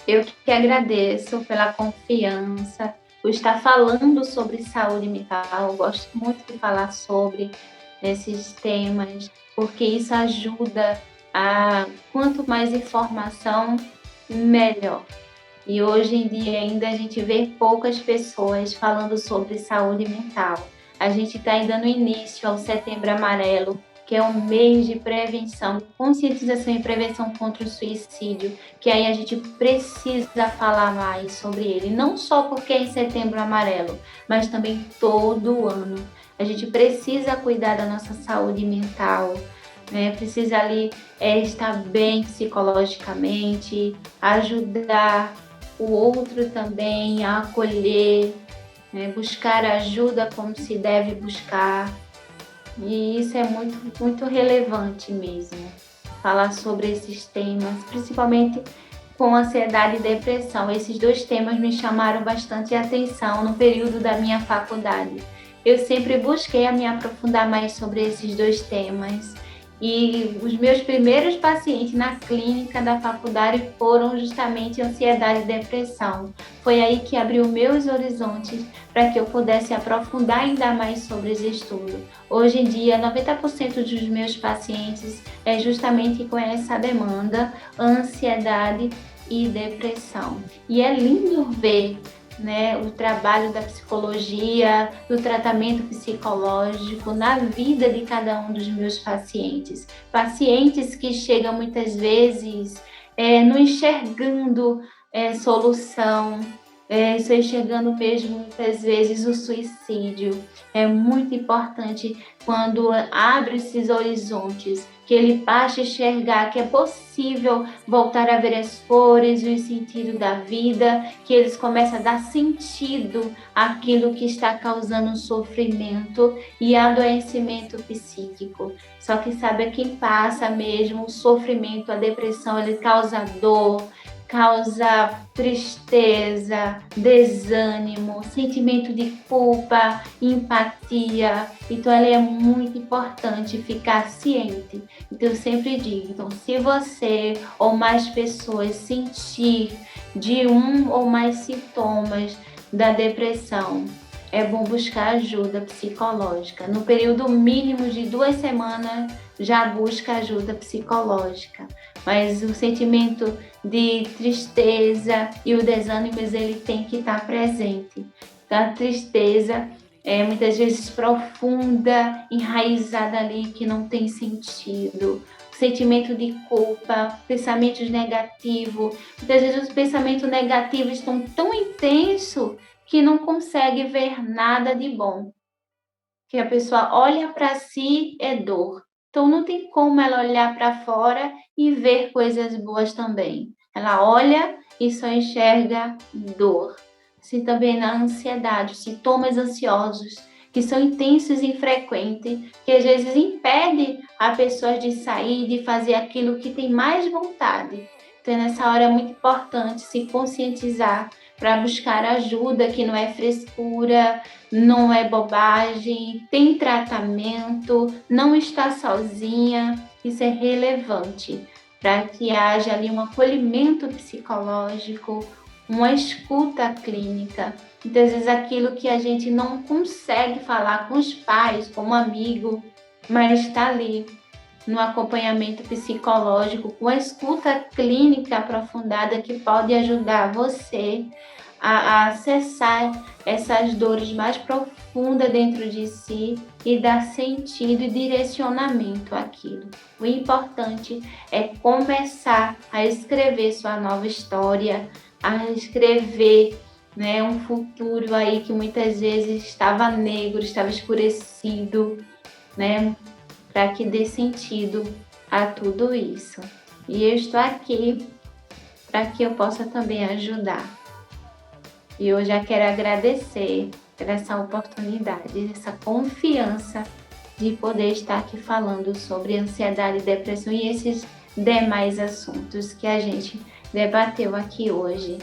Eu que agradeço pela confiança, por estar falando sobre saúde mental. Eu gosto muito de falar sobre esses temas, porque isso ajuda a quanto mais informação, melhor. E hoje em dia ainda a gente vê poucas pessoas falando sobre saúde mental. A gente está ainda no início ao Setembro Amarelo, que é um mês de prevenção, conscientização e prevenção contra o suicídio, que aí a gente precisa falar mais sobre ele, não só porque é em Setembro Amarelo, mas também todo ano. A gente precisa cuidar da nossa saúde mental, né? Precisa ali estar bem psicologicamente, ajudar o outro também a acolher, né? Buscar ajuda como se deve buscar. E isso é muito, muito relevante mesmo, falar sobre esses temas, principalmente com ansiedade e depressão. Esses dois temas me chamaram bastante atenção no período da minha faculdade. Eu sempre busquei me aprofundar mais sobre esses dois temas. E os meus primeiros pacientes na clínica da faculdade foram justamente ansiedade e depressão. Foi aí que abriu meus horizontes para que eu pudesse aprofundar ainda mais sobre esse estudo. Hoje em dia, 90% dos meus pacientes é justamente com essa demanda, ansiedade e depressão. E é lindo ver, né, o trabalho da psicologia, do tratamento psicológico na vida de cada um dos meus pacientes. Pacientes que chegam muitas vezes não enxergando solução, estou enxergando mesmo muitas vezes o suicídio. É muito importante quando abre esses horizontes, que ele passe a enxergar que é possível voltar a ver as cores e o sentido da vida, que eles começam a dar sentido àquilo que está causando sofrimento e adoecimento psíquico. Só que sabe quem passa mesmo o sofrimento, a depressão, ele causa dor, causa tristeza, desânimo, sentimento de culpa, empatia. Então, ela é muito importante ficar ciente. Então, eu sempre digo, então, se você ou mais pessoas sentir de um ou mais sintomas da depressão, é bom buscar ajuda psicológica. No período mínimo de 2 semanas, já busca ajuda psicológica. Mas o sentimento de tristeza e o desânimo, ele tem que estar presente. Então, a tristeza é muitas vezes profunda, enraizada ali, que não tem sentido. O sentimento de culpa, pensamentos negativos. Muitas vezes os pensamentos negativos estão tão intensos que não consegue ver nada de bom. Que a pessoa olha para si é dor. Então não tem como ela olhar para fora e ver coisas boas também. Ela olha e só enxerga dor. Assim também na ansiedade, sintomas ansiosos que são intensos e frequentes, que às vezes impede a pessoa de sair, de fazer aquilo que tem mais vontade. Então nessa hora é muito importante se conscientizar para buscar ajuda, que não é frescura, não é bobagem, tem tratamento, não está sozinha. Isso é relevante para que haja ali um acolhimento psicológico, uma escuta clínica. Então, às vezes, aquilo que a gente não consegue falar com os pais, como amigo, mas está ali no acompanhamento psicológico, com a escuta clínica aprofundada que pode ajudar você a acessar essas dores mais profundas dentro de si e dar sentido e direcionamento àquilo. O importante é começar a escrever sua nova história, a escrever, né, um futuro aí que muitas vezes estava negro, estava escurecido, né, para que dê sentido a tudo isso. E eu estou aqui para que eu possa também ajudar. E eu já quero agradecer por essa oportunidade, essa confiança de poder estar aqui falando sobre ansiedade, depressão e esses demais assuntos que a gente debateu aqui hoje.